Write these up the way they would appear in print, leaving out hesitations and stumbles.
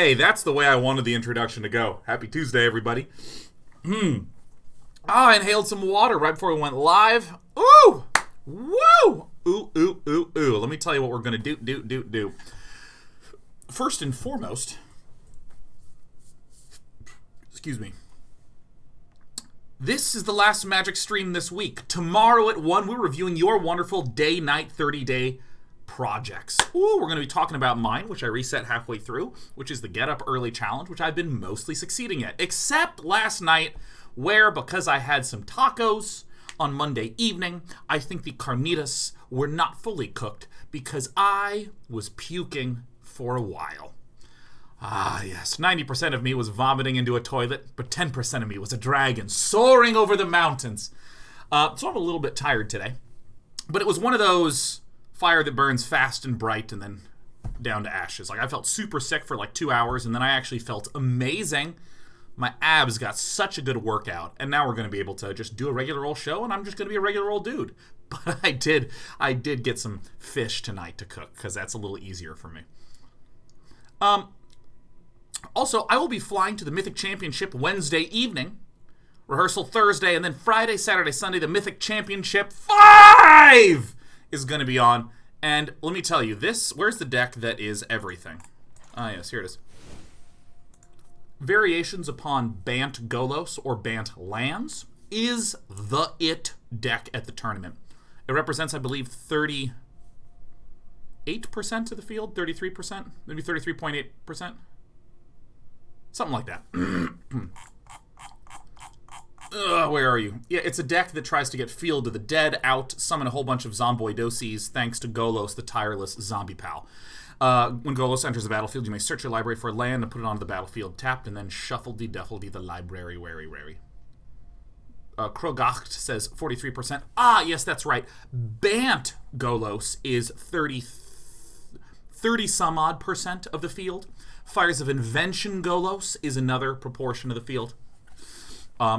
Tuesday. That's the way I wanted the introduction to go. Happy Tuesday, everybody. I inhaled some water right before we went live. Ooh! Woo! Ooh, ooh, ooh, ooh. Let me tell you what we're going to do. First and foremost, excuse me. This is the last Magic stream this week. Tomorrow at 1, we're reviewing your wonderful day-night 30-day projects. Ooh, we're going to be talking about mine, which I reset halfway through, which is the Get Up Early Challenge, which I've been mostly succeeding at. Except last night, where, because I had some tacos on Monday evening, I think the carnitas were not fully cooked because I was puking for a while. Ah, yes. 90% of me was vomiting into a toilet, but 10% of me was a dragon soaring over the mountains. So I'm a little bit tired today. But it was one of those fire that burns fast and bright and then down to ashes. Like, I felt super sick for like 2 hours, and then I actually felt amazing. My abs got such a good workout, and now we're going to be able to just do a regular old show, and I'm just going to be a regular old dude. But I did get some fish tonight to cook, because that's a little easier for me. Also, I will be flying to the Mythic Championship Wednesday evening, rehearsal Thursday, and then Friday, Saturday, Sunday, the Mythic Championship V is going to be on. And let me tell you, where's the deck that is everything? Ah, yes, here it is. Variations upon Bant Golos or Bant Lands is the it deck at the tournament. It represents, I believe, 38% of the field, 33%, maybe 33.8%. Something like that. Where are you? Yeah, it's a deck that tries to get Field of the Dead out, summon a whole bunch of Zomboidoses thanks to Golos, the tireless zombie pal. When Golos enters the battlefield, you may search your library for a land and put it onto the battlefield tapped, and then shuffle-de-duffle-de the library, wary. Krogacht says 43%. Ah, yes, that's right. Bant Golos is 30-some-odd percent of the field. Fires of Invention Golos is another proportion of the field.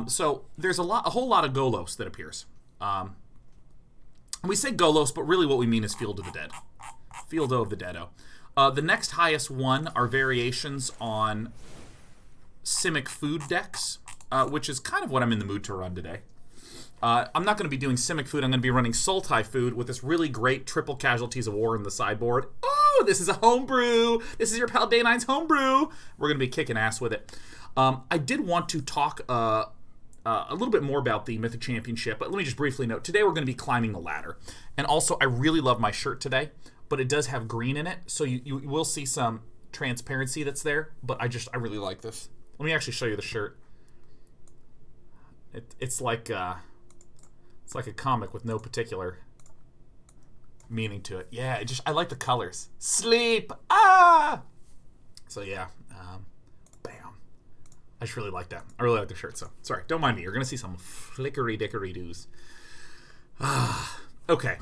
So there's a whole lot of Golos that appears. We say Golos, but really what we mean is Field of the Dead. Field of the Deado. The next highest one are variations on Simic food decks, which is kind of what I'm in the mood to run today. I'm not going to be doing Simic food. I'm going to be running Sultai food with this really great triple Casualties of War in the sideboard. Oh, this is a homebrew. This is your pal Day 9's homebrew. We're going to be kicking ass with it. I did want to talk a little bit more about the Mythic Championship, but let me just briefly note, today we're going to be climbing the ladder. And also, I really love my shirt today, but it does have green in it, so you will see some transparency that's there, but I really like this. Let me actually show you the shirt. It's like a comic with no particular meaning to it. Yeah, I like the colors. Sleep! Ah! So yeah, bam. I just really like that. I really like the shirt, so sorry, don't mind me. You're going to see some flickery-dickery-doos. Okay,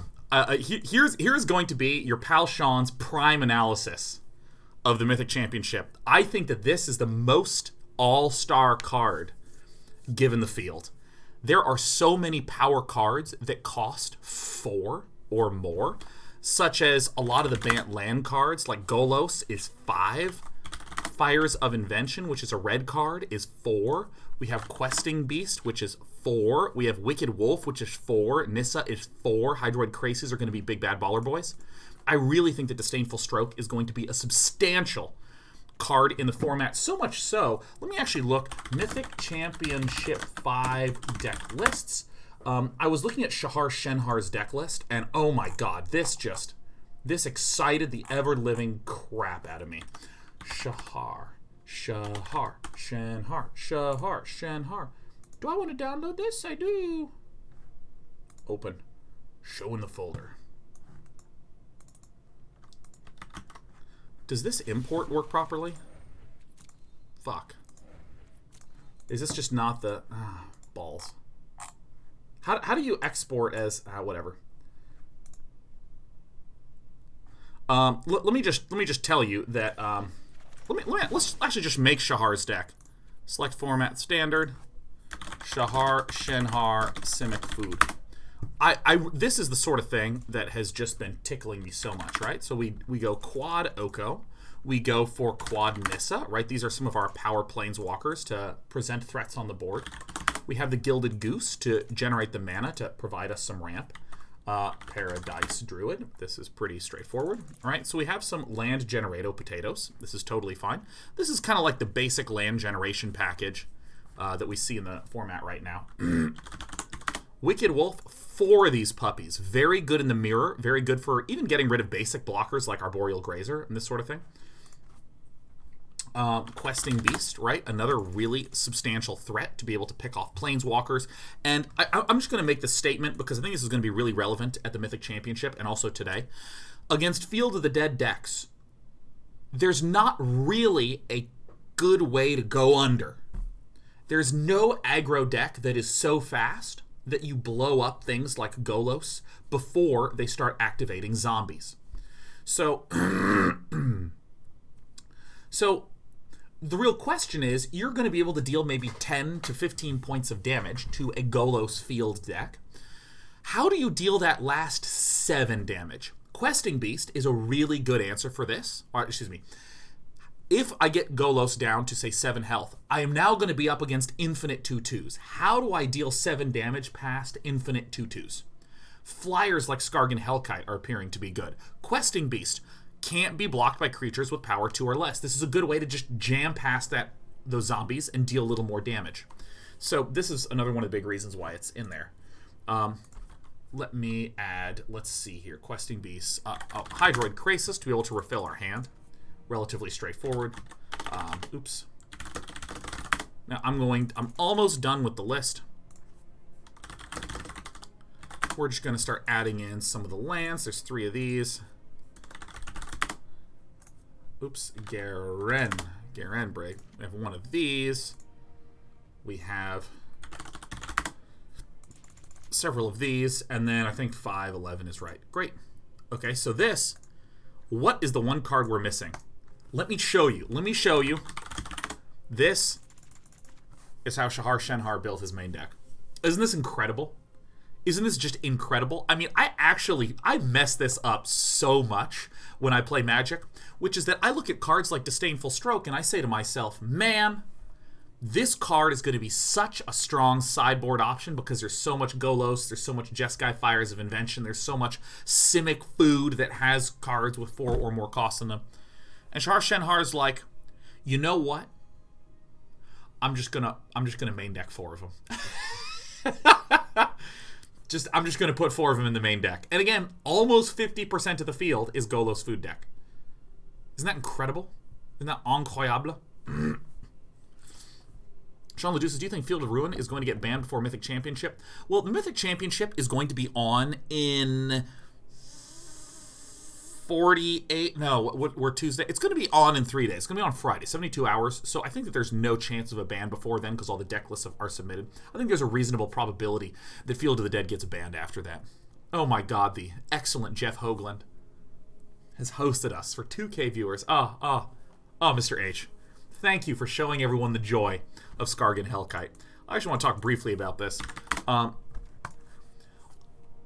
here's going to be your pal Sean's prime analysis of the Mythic Championship. I think that this is the most all-star card given the field. There are so many power cards that cost 4 or more, such as a lot of the Bant land cards, like Golos is 5. Fires of Invention, which is a red card, is 4. We have Questing Beast, which is 4. We have Wicked Wolf, which is 4. Nissa is 4. Hydroid Krasis are going to be big bad baller boys. I really think that Disdainful Stroke is going to be a substantial card in the format. So much so, let me actually look. Mythic Championship V deck lists. I was looking at Shahar Shenhar's deck list, and oh my god, this excited the ever-living crap out of me. Shahar, Shenhar. Do I want to download this? I do. Open. Show in the folder. Does this import work properly? Fuck. Is this just not the... balls. How do you export as... whatever. Let me just tell you that... let's actually just make Shahar's deck. Select format standard. Shahar, Shenhar, Simic food. This is the sort of thing that has just been tickling me so much, right? So we go quad Oko. we go for Quad Nissa, right? These are some of our power planeswalkers to present threats on the board. We have the Gilded Goose to generate the mana to provide us some ramp. Paradise Druid. This is pretty straightforward. All right, so we have some land generato potatoes. This is totally fine. This is kind of like the basic land generation package that we see in the format right now. Wicked Wolf, 4 of these puppies. Very good in the mirror. Very good for even getting rid of basic blockers like Arboreal Grazer and this sort of thing. Questing Beast, right? Another really substantial threat to be able to pick off planeswalkers. And I'm just going to make this statement because I think this is going to be really relevant at the Mythic Championship and also today. Against Field of the Dead decks, there's not really a good way to go under. There's no aggro deck that is so fast that you blow up things like Golos before they start activating zombies. So, the real question is, you're going to be able to deal maybe 10 to 15 points of damage to a Golos field deck. How do you deal that last 7 damage? Questing Beast is a really good answer for this. Or, excuse me. If I get Golos down to, say, 7 health, I am now going to be up against infinite 2/2s. How do I deal 7 damage past infinite 2/2s? Flyers like Skargan Hellkite are appearing to be good. Questing Beast can't be blocked by creatures with power 2 or less. This is a good way to just jam past those zombies and deal a little more damage. So this is another one of the big reasons why it's in there. Let me add, let's see here, Questing Beasts. Hydroid Krasis to be able to refill our hand. Relatively straightforward. Oops. Now I'm almost done with the list. We're just going to start adding in some of the lands. There's 3 of these. Oops, Garenbrig. We have 1 of these. We have several of these, and then I think 5, 11 is right. Great. Okay, so this, what is the one card we're missing? Let me show you. This is how Shahar Shenhar built his main deck. Isn't this incredible? Isn't this just incredible? I mean, I mess this up so much when I play Magic, which is that I look at cards like Disdainful Stroke and I say to myself, man, this card is going to be such a strong sideboard option because there's so much Golos, there's so much Jeskai Fires of Invention, there's so much Simic food that has cards with 4 or more costs in them. And Shahar Shenhar's like, you know what? I'm just gonna main deck 4 of them. I'm just going to put 4 of them in the main deck. And again, almost 50% of the field is Golos food deck. Isn't that incredible? Isn't that incroyable? Sean Leduces, do you think Field of Ruin is going to get banned before Mythic Championship? Well, the Mythic Championship is going to be on in 48... No, we're Tuesday. It's going to be on in 3 days. It's going to be on Friday, 72 hours. So I think that there's no chance of a ban before then because all the deck lists are submitted. I think there's a reasonable probability that Field of the Dead gets banned after that. Oh my god, the excellent Jeff Hoagland has hosted us for 2K viewers. Oh, Mr. H. Thank you for showing everyone the joy of Skargan Hellkite. I actually want to talk briefly about this.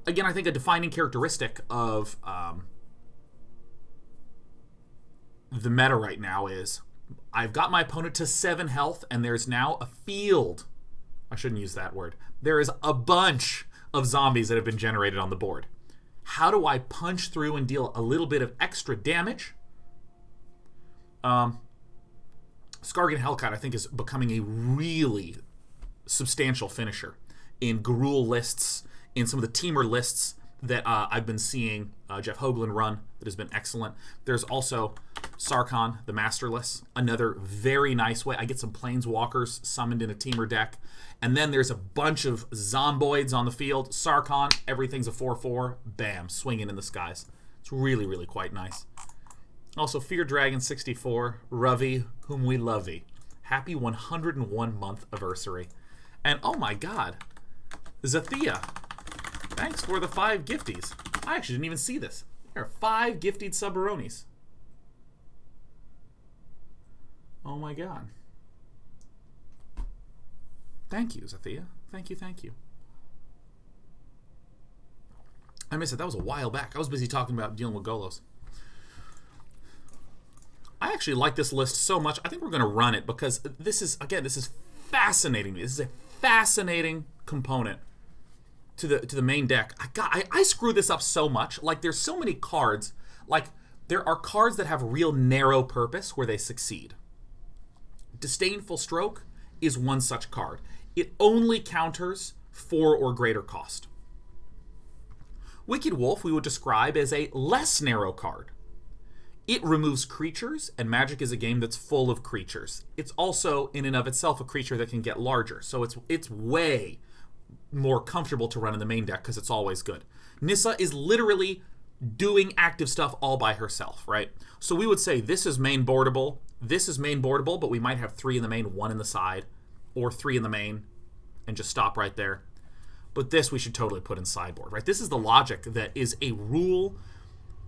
Again, I think a defining characteristic of the meta right now is I've got my opponent to 7 health, and there's now a field. I shouldn't use that word. There is a bunch of zombies that have been generated on the board. How do I punch through and deal a little bit of extra damage? Skargan Hellkite, I think, is becoming a really substantial finisher in Gruul lists, in some of the teamer lists that I've been seeing Jeff Hoagland run that has been excellent. There's also Sarkhan, the Masterless, another very nice way. I get some Planeswalkers summoned in a teamer deck. And then there's a bunch of Zomboids on the field. Sarkhan, everything's a 4/4. Bam, swinging in the skies. It's really, really quite nice. Also, Fear Dragon 64, Ravi, whom we lovey. Happy 101-month anniversary. And oh my god, Zathia, thanks for the 5 gifties. I actually didn't even see this. There are 5 gifted Subaronis. Oh my god. Thank you, Zathia. Thank you, thank you. I missed it. That was a while back. I was busy talking about dealing with Golos. I actually like this list so much. I think we're going to run it because this is, again, this is fascinating. This is a fascinating component to the main deck. I screw this up so much. Like, there's so many cards. Like, there are cards that have real narrow purpose where they succeed. Disdainful Stroke is one such card. It only counters 4 or greater cost. Wicked Wolf we would describe as a less narrow card. It removes creatures, and Magic is a game that's full of creatures. It's also, in and of itself, a creature that can get larger, so it's way more comfortable to run in the main deck because it's always good. Nissa is literally doing active stuff all by herself, right? So we would say this is main boardable, but we might have 3 in the main, 1 in the side, or 3 in the main, and just stop right there. But this we should totally put in sideboard, right? This is the logic that is a rule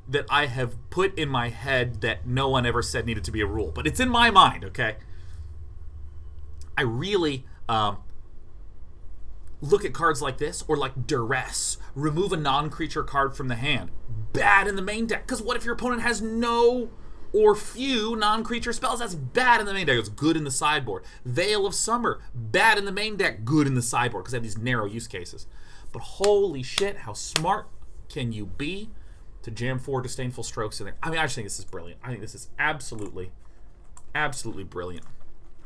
that I have put in my head that no one ever said needed to be a rule. But it's in my mind, okay? I really look at cards like this, or like Duress. Remove a non-creature card from the hand. Bad in the main deck, because what if your opponent has no or few non-creature spells? That's bad in the main deck. It's good in the sideboard. Veil of Summer, bad in the main deck, good in the sideboard, because they have these narrow use cases. But holy shit, how smart can you be to jam 4 Disdainful Strokes in there? I mean, I just think this is brilliant. I think this is absolutely, absolutely brilliant.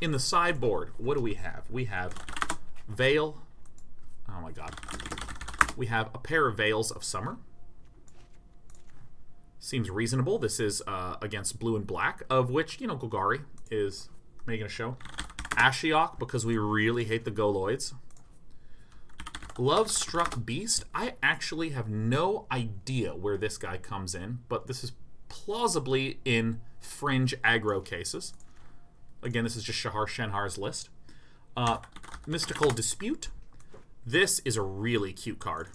In the sideboard, what do we have? We have Veil. Oh my god. We have a pair of Veils of Summer. Seems reasonable. This is against blue and black, of which, you know, Golgari is making a show. Ashiok, because we really hate the Goloids. Lovestruck Beast. I actually have no idea where this guy comes in, but this is plausibly in fringe aggro cases. Again, this is just Shahar Shenhar's list. Mystical Dispute. This is a really cute card.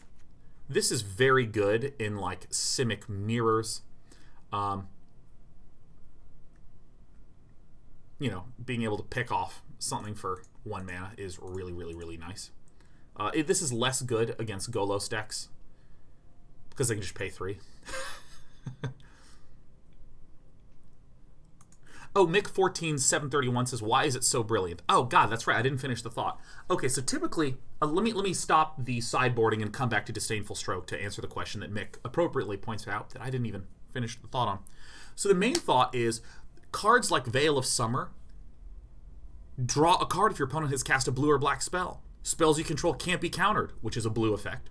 This is very good in, like, Simic mirrors. You know, being able to pick off something for 1 mana is really, really, really nice. This is less good against Golos decks because they can just pay 3. Oh, Mick14731 says, why is it so brilliant? Oh, God, that's right. I didn't finish the thought. Okay, so typically, let me stop the sideboarding and come back to Disdainful Stroke to answer the question that Mick appropriately points out that I didn't even finish the thought on. So the main thought is cards like Veil of Summer, draw a card if your opponent has cast a blue or black spell. Spells you control can't be countered, which is a blue effect.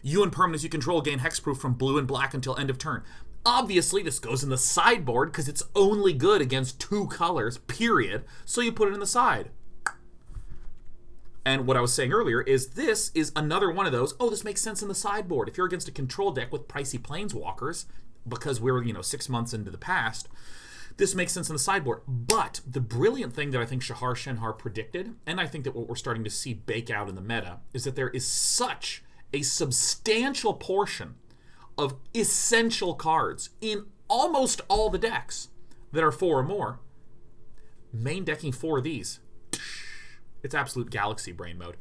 You and permanents you control gain hexproof from blue and black until end of turn. Obviously, this goes in the sideboard because it's only good against 2 colors, period, so you put it in the side. And what I was saying earlier is this is another one of those, oh, this makes sense in the sideboard. If you're against a control deck with pricey planeswalkers, because we're, 6 months into the past, this makes sense in the sideboard. But the brilliant thing that I think Shahar Shenhar predicted, and I think that what we're starting to see bake out in the meta, is that there is such a substantial portion of essential cards in almost all the decks that are 4 or more. Main decking 4 of these, it's absolute galaxy brain mode.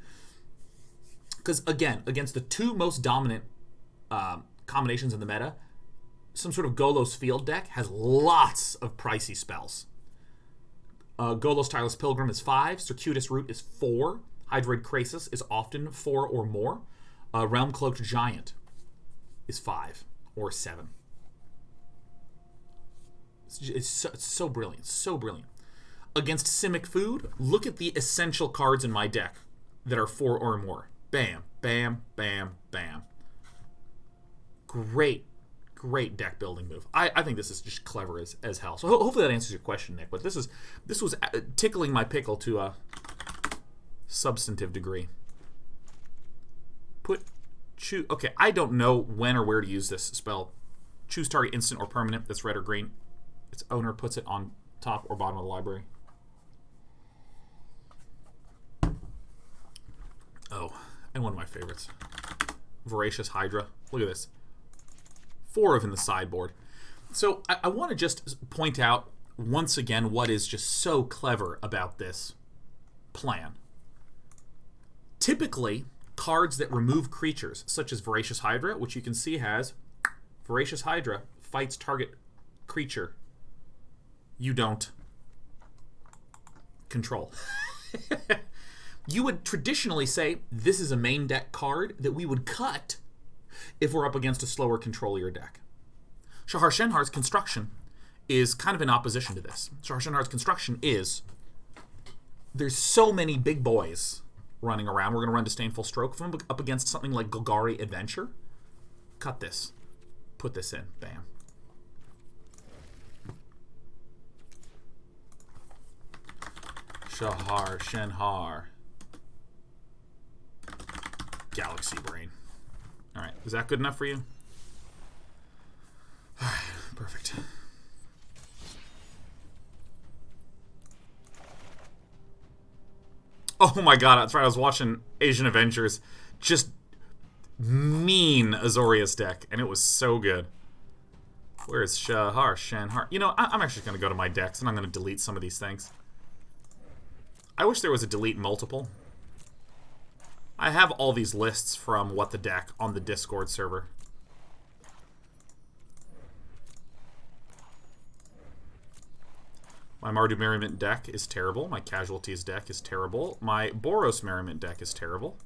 Because, again, against the 2 most dominant combinations in the meta, some sort of Golos field deck has lots of pricey spells. Golos Tireless Pilgrim is 5. Circuitous Root is 4. Hydroid Krasis is often 4 or more. Realm Cloaked Giant is 5 or 7. It's so brilliant. So brilliant. Against Simic Food, look at the essential cards in my deck that are 4 or more. Bam, bam, bam, bam. Great deck building move. I think this is just clever as hell. So hopefully that answers your question, Nick. But this was tickling my pickle to a substantive degree. Okay, I don't know when or where to use this spell. Choose target instant or permanent that's red or green. Its owner puts it on top or bottom of the library. Oh, and one of my favorites. Voracious Hydra. Look at this. 4 of in the sideboard. So I want to just point out once again what is just so clever about this plan. Typically, cards that remove creatures, such as Voracious Hydra, which you can see has Voracious Hydra fights target creature you don't control. You would traditionally say this is a main deck card that we would cut if we're up against a slower controlier deck. Shahar Shenhar's construction is kind of in opposition to this. Shahar Shenhar's construction is there's so many big boys running around. We're going to run Disdainful Stroke from up against something like Golgari Adventure. Cut this. Put this in. Bam. Shahar Shenhar. Galaxy Brain. Alright, is that good enough for you? Perfect. Oh my god, that's right, I was watching Asian Avengers. Just mean Azorius deck, and it was so good. Where's Shahar Shenhar? You know, I'm actually going to go to my decks, and I'm going to delete some of these things. I wish there was a delete multiple. I have all these lists from What the Deck on the Discord server. My Mardu Merriment deck is terrible. My Casualties deck is terrible. My Boros Merriment deck is terrible.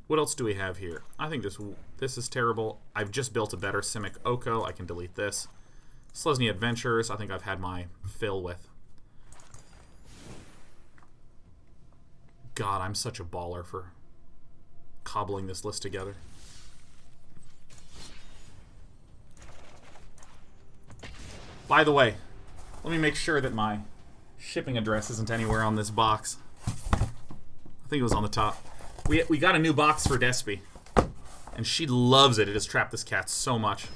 What else do we have here? I think this is terrible. I've just built a better Simic Oko. I can delete this. Selesnya Adventures, I think I've had my fill with. God, I'm such a baller for cobbling this list together. By the way, let me make sure that my shipping address isn't anywhere on this box. I think it was on the top. We got a new box for Despy, and she loves it. It has trapped this cat so much.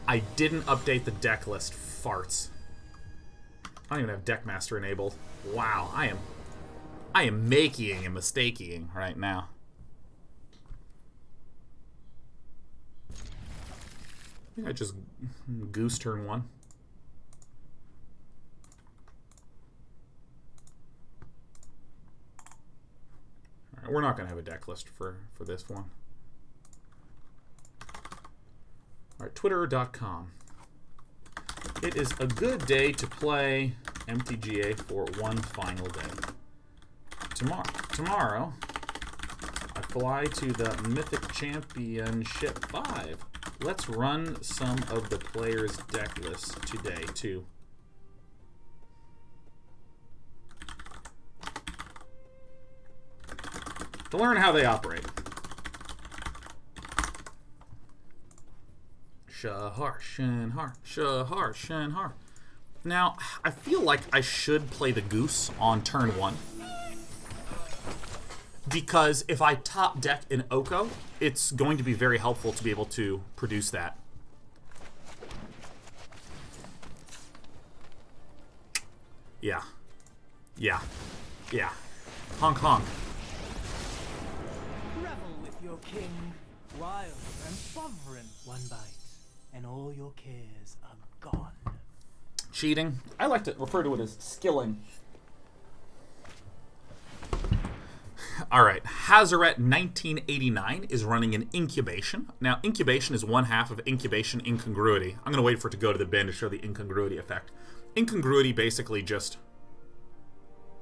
I didn't update the deck list. Farts. I don't even have Deckmaster enabled. Wow, I am making and mistaking right now. I think I just goose turn one. All right, we're not going to have a deck list for this one. All right, Twitter.com. It is a good day to play MTGA for one final day. Tomorrow, I fly to the Mythic Championship V. Let's run some of the players' deck lists today, too. To learn how they operate. Shahar, Shenhar, Shahar, Shenhar. Now, I feel like I should play the Goose on turn 1. Because if I top deck an Oko, it's going to be very helpful to be able to produce that. Yeah. Yeah. Yeah. Honk honk. Revel with your king, wild and sovereign. One bite, and all your cares are gone. Cheating. I like to refer to it as skilling. Alright, Hazaret 1989 is running an Incubation. Now, Incubation is one half of Incubation Incongruity. I'm going to wait for it to go to the bin to show the Incongruity effect. Incongruity basically just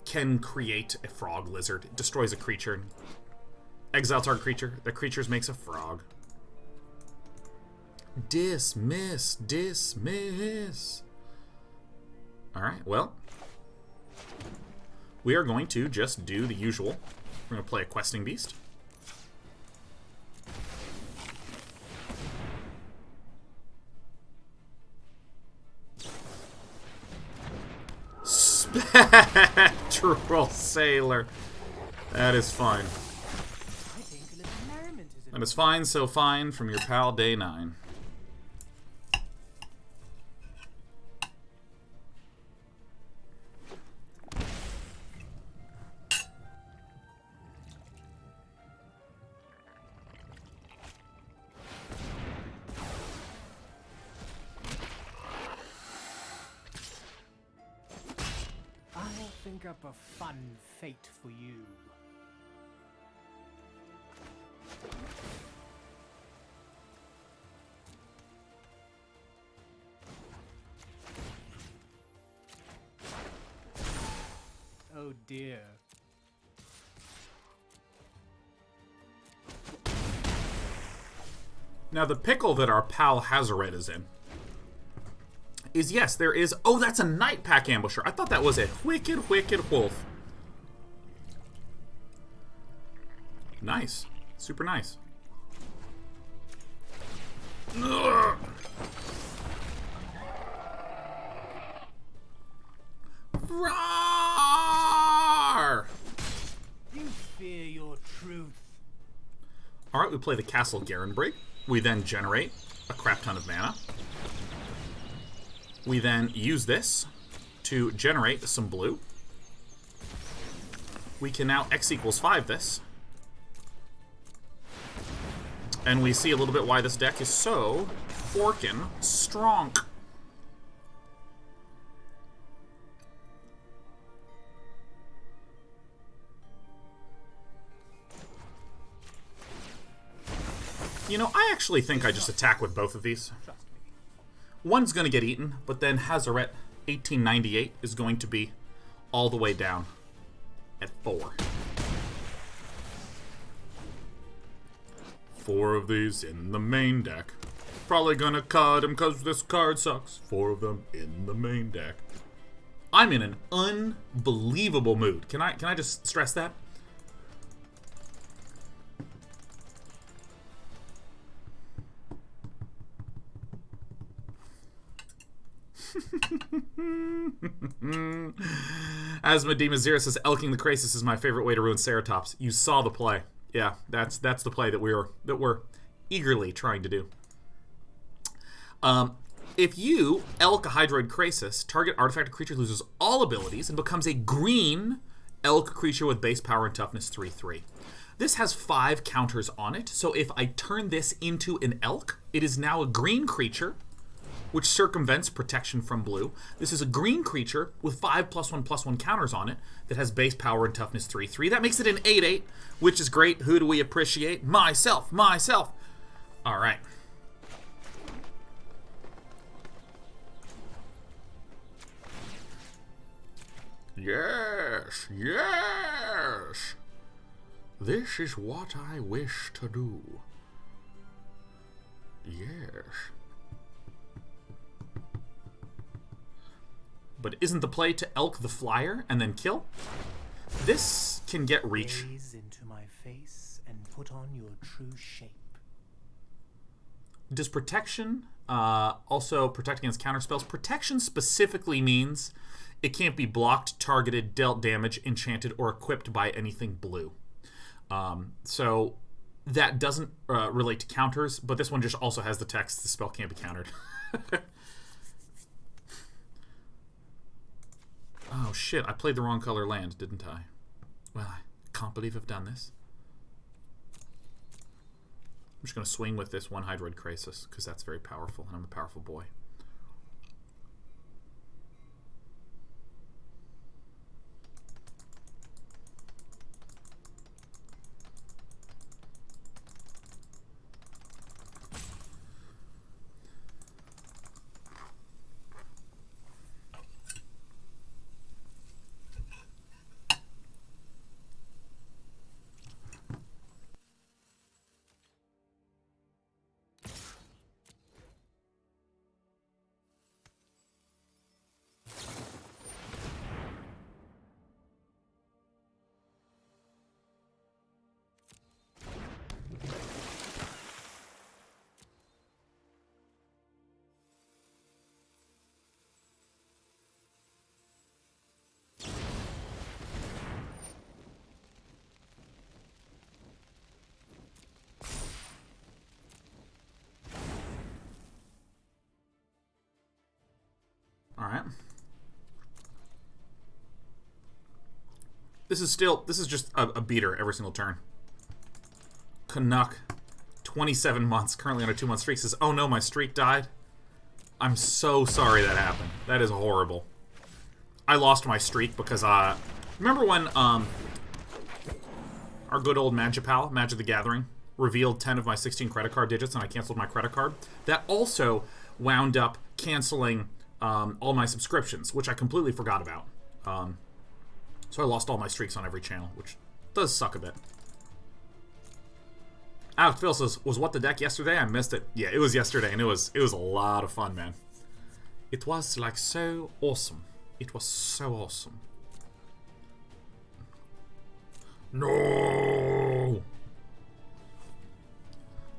can create a frog lizard. It destroys a creature. Exile target creature. The creature makes a frog. Dismiss. Dismiss. Alright, well. We are going to just do the usual. We're going to play a Questing Beast. Spectral Sailor. That is fine. That is fine, so fine from your pal Day 9. Think up a fun fate for you. dear. Now, the pickle that our pal Hazoret is in is, yes, there is... Oh, that's a Night Pack Ambusher. I thought that was a wicked, wicked wolf. Nice. Super nice. Ugh. Roar! You fear your truth. Alright, we play the Castle Garenbrig. We then generate a crap ton of mana. We then use this to generate some blue. We can now X equals 5 this. And we see a little bit why this deck is so forkin' strong. You know, I actually think I just attack with both of these. One's going to get eaten, but then Hazoret 1898 is going to be all the way down at 4. 4 of these in the main deck. Probably gonna cut him because this card sucks. 4 of them in the main deck. I'm in an unbelievable mood. Can I just stress that? As Medema Zero says, elking the Krasis is my favorite way to ruin Ceratops. You saw the play. Yeah, that's the play that we're eagerly trying to do. If you elk a Hydroid Krasis, target artifact creature loses all abilities and becomes a green elk creature with base power and toughness 3/3. This has 5 counters on it, so if I turn this into an elk, it is now a green creature, which circumvents protection from blue. This is a green creature with 5+1/+1 counters on it that has base power and toughness 3/3. That makes it an 8/8, which is great. Who do we appreciate? Myself. All right. Yes. This is what I wish to do. Yes. But isn't the play to elk the flyer and then kill? This can get reach. Gaze into my face and put on your true shape. Does protection also protect against counter spells? Protection specifically means it can't be blocked, targeted, dealt damage, enchanted, or equipped by anything blue. So that doesn't relate to counters, but this one just also has the text, the spell can't be countered. Oh shit, I played the wrong color land, didn't I? Well, I can't believe I've done this. I'm just going to swing with this one Hydroid Krasis, because that's very powerful, and I'm a powerful boy. Alright. This is just a beater every single turn. Canuck, 27 months, currently on a 2-month streak, says, oh no, my streak died. I'm so sorry that happened. That is horrible. I lost my streak because, remember when, our good old Magipal, Magic the Gathering, revealed 10 of my 16 credit card digits and I canceled my credit card? That also wound up canceling all my subscriptions, which I completely forgot about. So I lost all my streaks on every channel, which does suck a bit. Alex Phil says, was what the deck yesterday? I missed it. Yeah, it was yesterday, and it was a lot of fun, man. It was, like, so awesome. It was so awesome. No!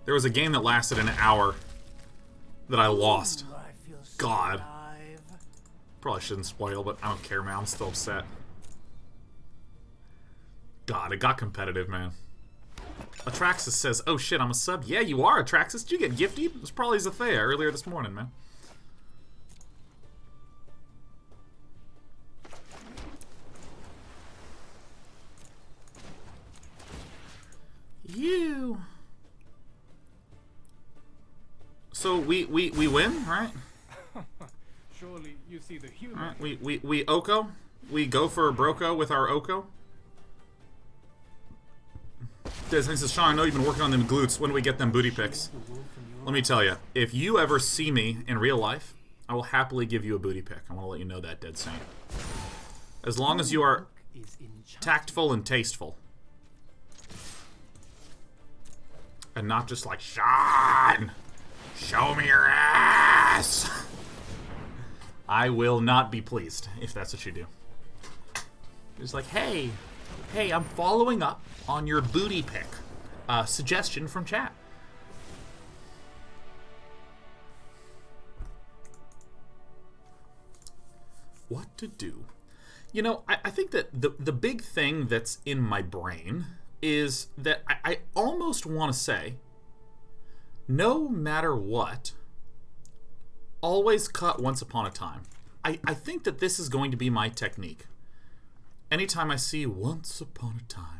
There was a game that lasted an hour that I lost. God. Probably shouldn't spoil, but I don't care, man. I'm still upset. God, it got competitive, man. Atraxis says, oh shit, I'm a sub. Yeah, you are, Atraxis. Did you get gifted? It was probably Zethea earlier this morning, man. You. So we win, right? Surely you see the humor. Right, we Oko. We go for a Broco with our Oko. Disney says, Sean, I know you've been working on them glutes. When do we get them booty pics? Let me tell you, if you ever see me in real life, I will happily give you a booty pic. I want to let you know that, Dead Saint. As long as you are tactful and tasteful. And not just like, Sean, show me your ass. I will not be pleased if that's what you do. It's like, hey, I'm following up on your booty pic suggestion from chat. What to do? You know, I think that the big thing that's in my brain is that I almost want to say, no matter what, always cut once upon a time. I think that this is going to be my technique. Anytime I see once upon a time.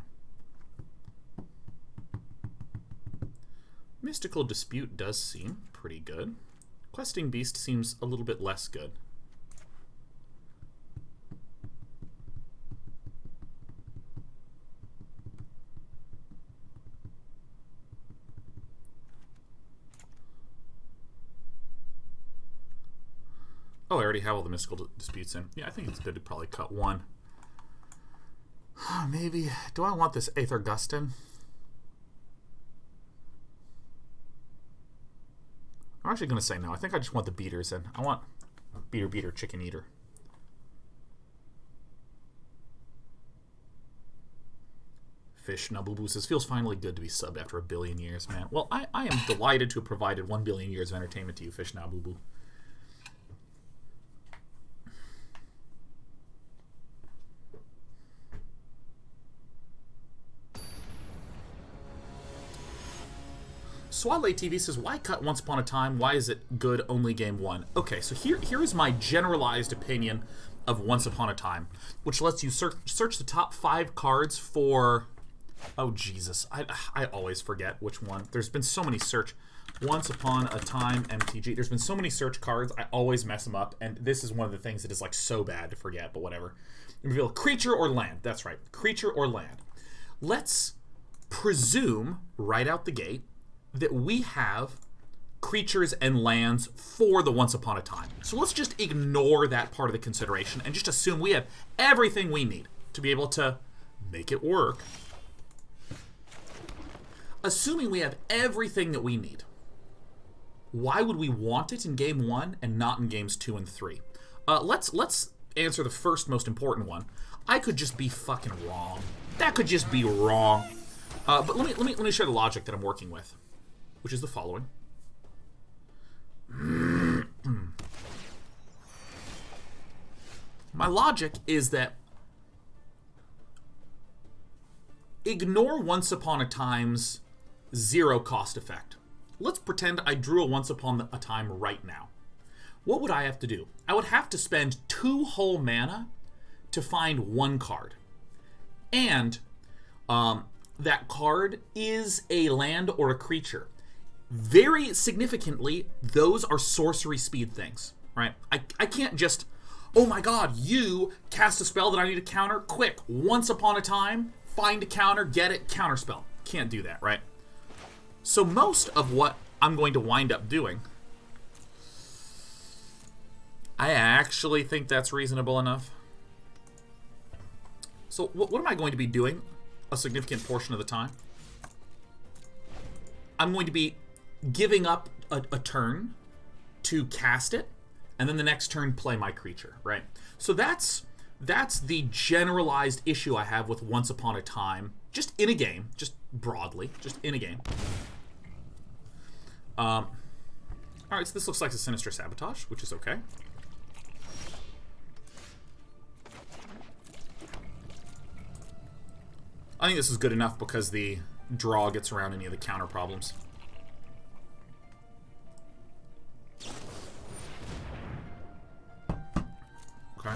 Mystical Dispute does seem pretty good. Questing Beast seems a little bit less good. Oh, I already have all the Mystical Disputes in. Yeah, I think it's good to probably cut one. Maybe. Do I want this Aether Gust in? I'm actually going to say no. I think I just want the beaters in. I want beater, chicken eater. Fish Nabubu says, feels finally good to be subbed after 1 billion years, man. Well, I am delighted to have provided 1 billion years of entertainment to you, Fish Nabubu. Swadley TV says, why cut Once Upon a Time? Why is it good only game 1? Okay, so here is my generalized opinion of Once Upon a Time, which lets you search the top 5 cards for... Oh, Jesus. I always forget which one. There's been so many search... Once Upon a Time MTG. There's been so many search cards, I always mess them up, and this is one of the things that is like so bad to forget, but whatever. Reveal creature or land. That's right. Creature or land. Let's presume, right out the gate, that we have creatures and lands for the Once Upon a Time. So let's just ignore that part of the consideration and just assume we have everything we need to be able to make it work. Assuming we have everything that we need, why would we want it in game 1 and not in games 2 and 3? Let's answer the first most important one. I could just be fucking wrong. That could just be wrong. But let me share the logic that I'm working with, which is the following. My logic is that ignore Once Upon a Time's 0 cost effect. Let's pretend I drew a Once Upon a Time right now. What would I have to do? I would have to spend 2 whole mana to find 1 card. And that card is a land or a creature. Very significantly, those are sorcery speed things, right? I can't just, oh my god, you cast a spell that I need to counter, quick, Once Upon a Time, find a counter, get it, counterspell. Can't do that, right? So most of what I'm going to wind up doing, I actually think that's reasonable enough. So what am I going to be doing a significant portion of the time? I'm going to be giving up a turn to cast it, and then the next turn play my creature, right? So that's the generalized issue I have with Once Upon a Time, just in a game, just broadly, just in a game. Alright, so this looks like a Sinister Sabotage, which is okay. I think this is good enough because the draw gets around any of the counter problems. Okay.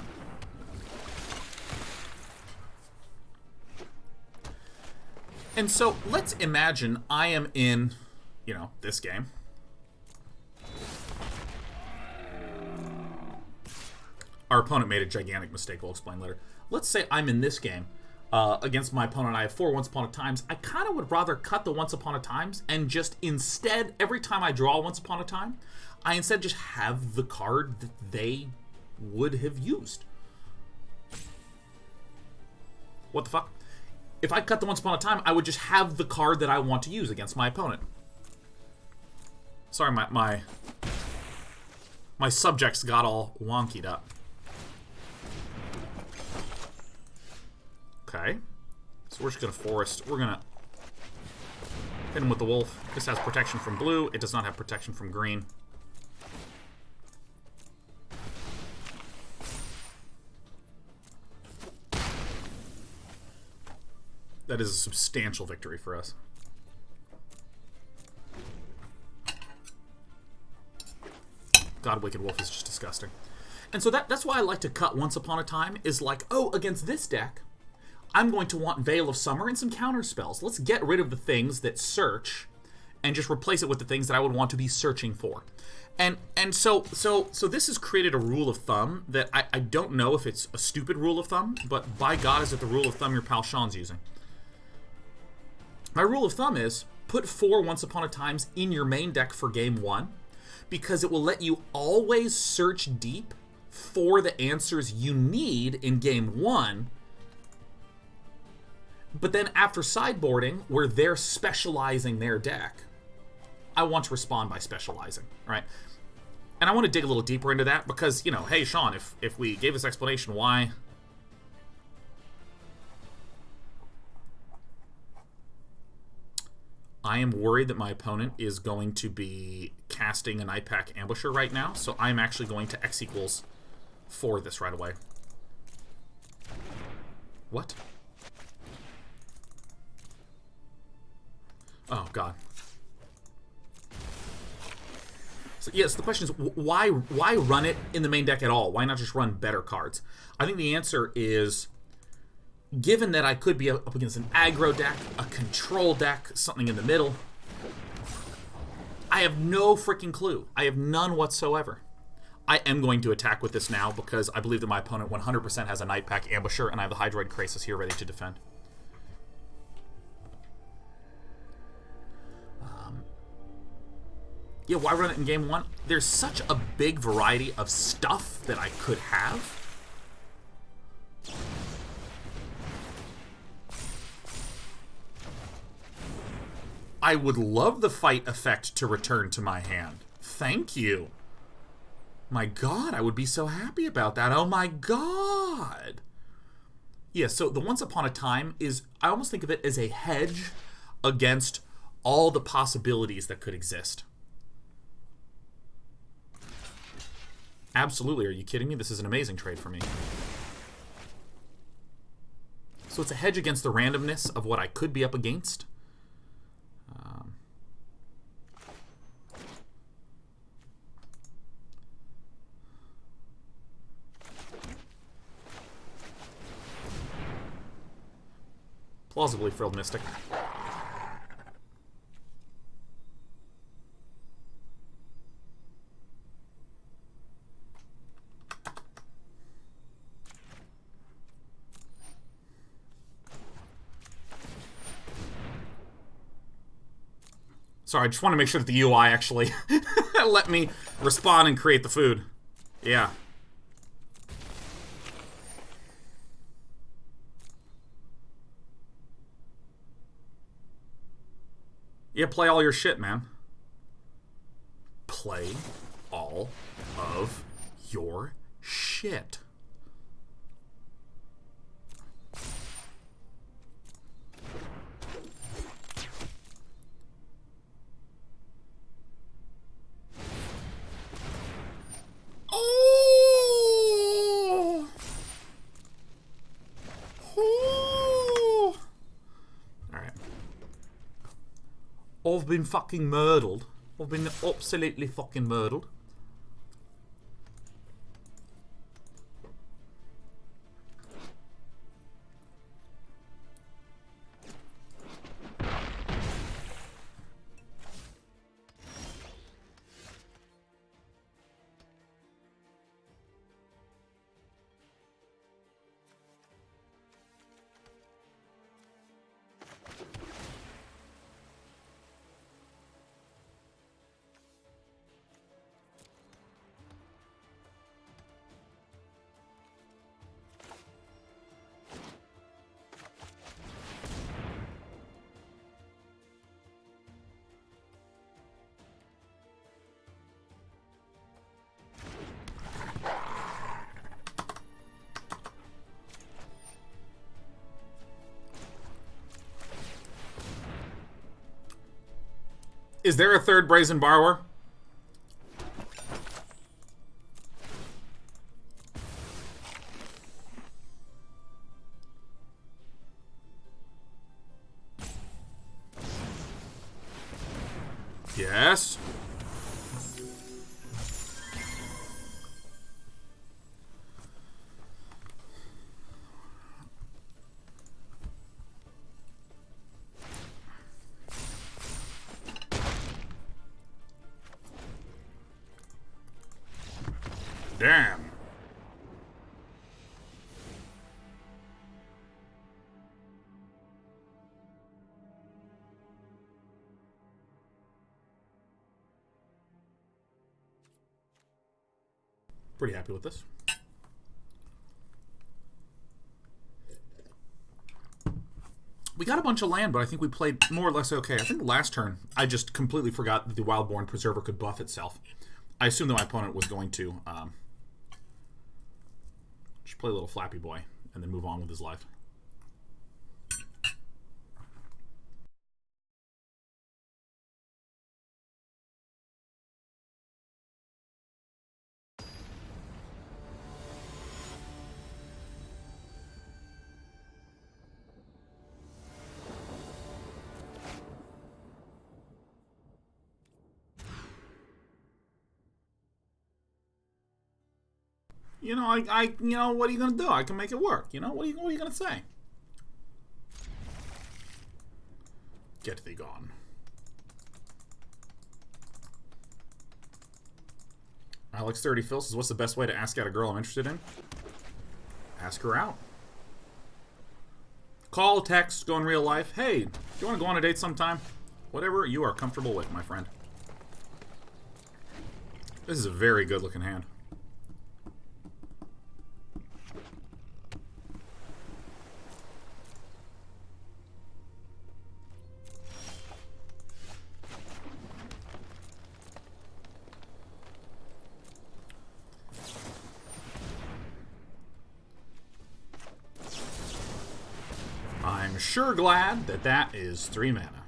And so let's imagine I am in, you know, this game. Our opponent made a gigantic mistake, we'll explain later. Let's say I'm in this game against my opponent. I have 4 Once Upon a Times. I kind of would rather cut the Once Upon a Times and just instead, every time I draw Once Upon a Time, I instead just have the card that they would have used. What the fuck? If I cut the Once Upon a Time, I would just have the card that I want to use against my opponent. Sorry, my subjects got all wonkied up. Okay. So we're just going to forest. We're going to hit him with the wolf. This has protection from blue. It does not have protection from green. That is a substantial victory for us. God, Wicked Wolf is just disgusting. And so that's why I like to cut Once Upon a Time, is like, oh, against this deck, I'm going to want Veil of Summer and some counter spells. Let's get rid of the things that search and just replace it with the things that I would want to be searching for. And so this has created a rule of thumb that I don't know if it's a stupid rule of thumb, but by God, is it the rule of thumb your pal Sean's using. My rule of thumb is put 4 Once Upon a Times in your main deck for game 1, because it will let you always search deep for the answers you need in game 1. But then after sideboarding, where they're specializing their deck, I want to respond by specializing, right? And I want to dig a little deeper into that because, you know, hey, Sean, if we gave this explanation, why... I am worried that my opponent is going to be casting an Nightpack Ambusher right now, so I'm actually going to X equals 4 this right away. What? Oh, God. So, yes, the question is, why run it in the main deck at all? Why not just run better cards? I think the answer is, given that I could be up against an aggro deck, a control deck, something in the middle, I have no freaking clue. I have none whatsoever. I am going to attack with this now because I believe that my opponent 100% has a Nightpack Ambusher, and I have the Hydroid Krasis here ready to defend. Yeah, why run it in game 1? There's such a big variety of stuff that I could have. I would love the fight effect to return to my hand. Thank you. My God, I would be so happy about that. Oh my God. Yeah, so the Once Upon a Time is, I almost think of it as a hedge against all the possibilities that could exist. Absolutely, are you kidding me? This is an amazing trade for me. So it's a hedge against the randomness of what I could be up against. Plausibly Frilled Mystic. Sorry, I just want to make sure that the UI actually let me respond and create the food. Yeah. Yeah, play all your shit, man. Play all of your shit. Oh! Oh! Alright. I've been fucking murdered. I've been absolutely fucking murdered. Is there a third Brazen Borrower? Yes. Damn. Pretty happy with this. We got a bunch of land, but I think we played more or less okay. I think last turn, I just completely forgot that the Wildborn Preserver could buff itself. I assumed that my opponent was going to just play a little Flappy Boy and then move on with his life. You know, you know, what are you gonna do? I can make it work. You know, what are you gonna say? Get thee gone. Alex 30 Phil says, "What's the best way to ask out a girl I'm interested in?" Ask her out. Call, text, go in real life. Hey, do you want to go on a date sometime? Whatever you are comfortable with, my friend. This is a very good looking hand. Sure glad that that is 3 mana.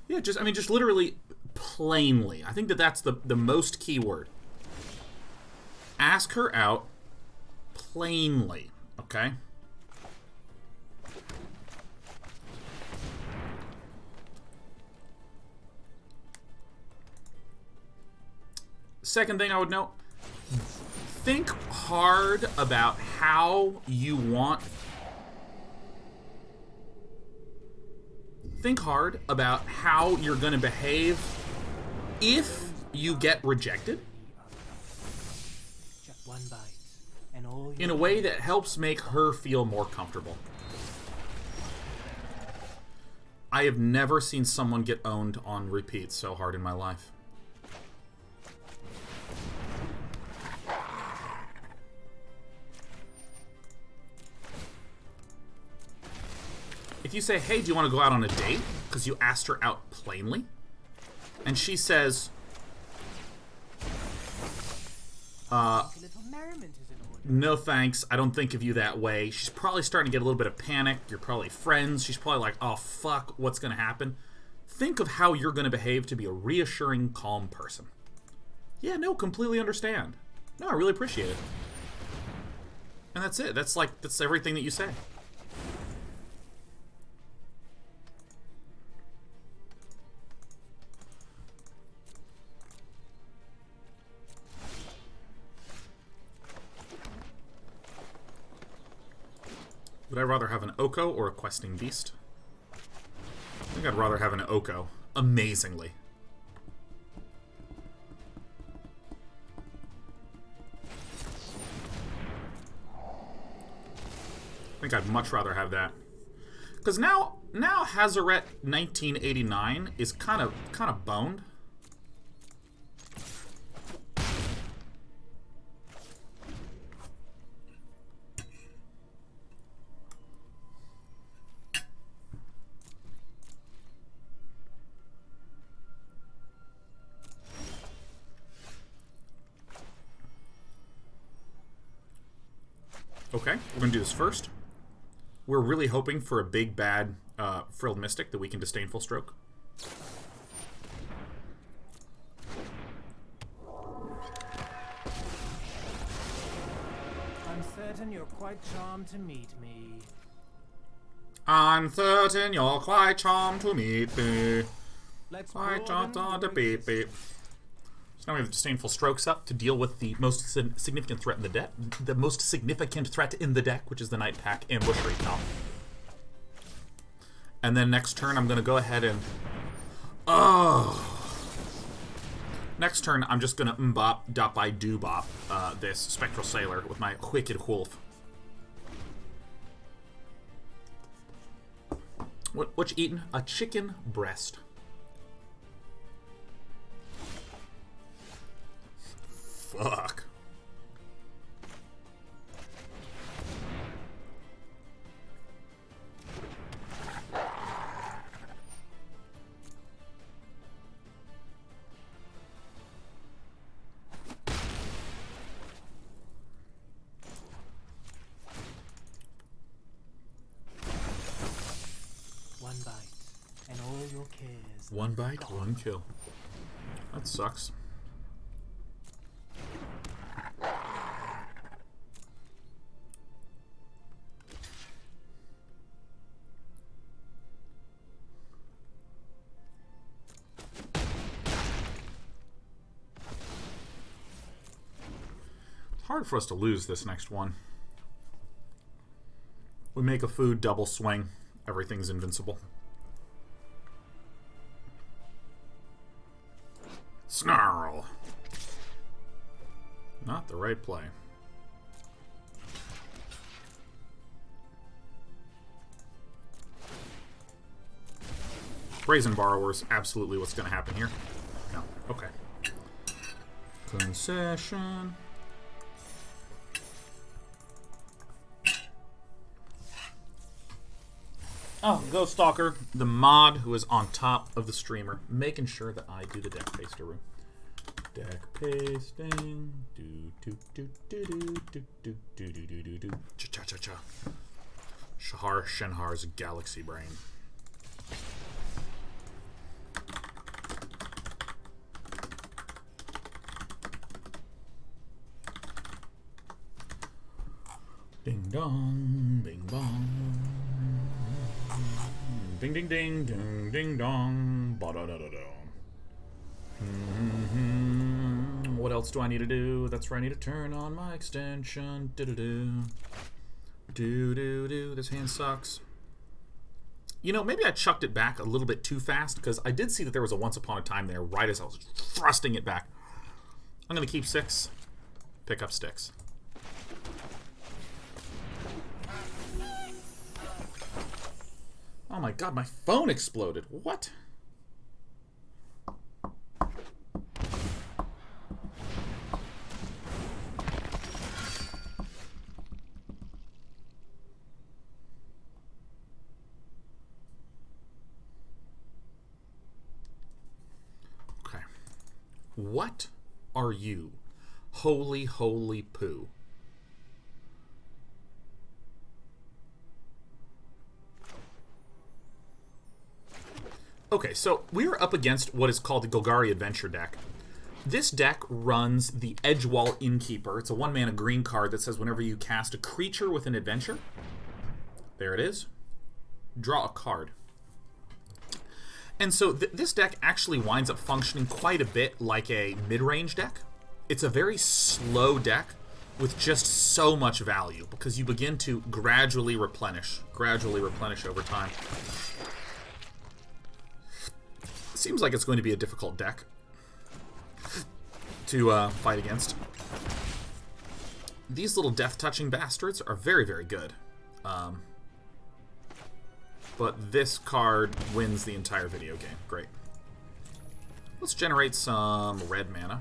Yeah, just, I mean, just literally plainly. I think that that's the most key word. Ask her out plainly, okay? Second thing I would note, think hard about how you want. Think hard about how you're going to behave if you get rejected in a way that helps make her feel more comfortable. I have never seen someone get owned on repeat so hard in my life. If you say, hey, do you want to go out on a date? because you asked her out plainly. And she says, no thanks, I don't think of you that way. She's probably starting to get a little bit of panic. You're probably friends. She's probably like, oh fuck, what's going to happen? Think of how you're going to behave to be a reassuring, calm person. Yeah, no, completely understand. No, I really appreciate it. And that's it. That's everything that you say. Would I rather have an Oko or a questing beast? I think I'd rather have an Oko. Amazingly. I think I'd much rather have that. Because now Hazaret 1989 is kind of boned. Okay, we're going to do this first. We're really hoping for a big, bad, Frilled Mystic that we can Disdainful Stroke. I'm certain you're quite charmed to meet me. I'm certain you're quite charmed to meet me. Let's Quite charmed to beat me. So now we have Disdainful Strokes up to deal with the most significant threat in the deck. The most significant threat in the deck, which is the Night Pack Ambush Recall. And then next turn, I'm going to go ahead and... Oh! Next turn, I'm just going to mbop, dop by do bop this Spectral Sailor with my Wicked Wolf. What you eating? A chicken breast. Fuck. One bite, and all your cares. One bite, one kill. That sucks. Hard for us to lose this next one. We make a food double swing. Everything's invincible. Snarl. Not the right play. Brazen Borrowers, absolutely what's going to happen here. No, okay. Concession. Oh, Ghost Stalker, the mod who is on top of the streamer, making sure that I do the deck paster. Deck pasting. Do do do do do do do do do do do. Cha cha cha cha. Shahar Shenhar's Galaxy Brain. Ding dong, bing bong. Ding ding ding ding ding dong. Ba da da da da. What else do I need to do? That's where I need to turn on my extension. Do do do. Do do do. This hand sucks. You know, maybe I chucked it back a little bit too fast because I did see that there was a Once Upon a Time there right as I was thrusting it back. I'm going to keep 6. Pick up sticks. Oh my god, my phone exploded. What? What are you? Holy, holy poo. Okay, so we're up against what is called the Golgari Adventure deck. This deck runs the Edgewall Innkeeper. It's a 1-mana green card that says whenever you cast a creature with an adventure, there it is, draw a card. And so this deck actually winds up functioning quite a bit like a mid-range deck. It's a very slow deck with just so much value because you begin to gradually replenish over time. Seems like it's going to be a difficult deck to fight against. These little death-touching bastards are very, very good. But this card wins the entire video game. Great. Let's generate some red mana.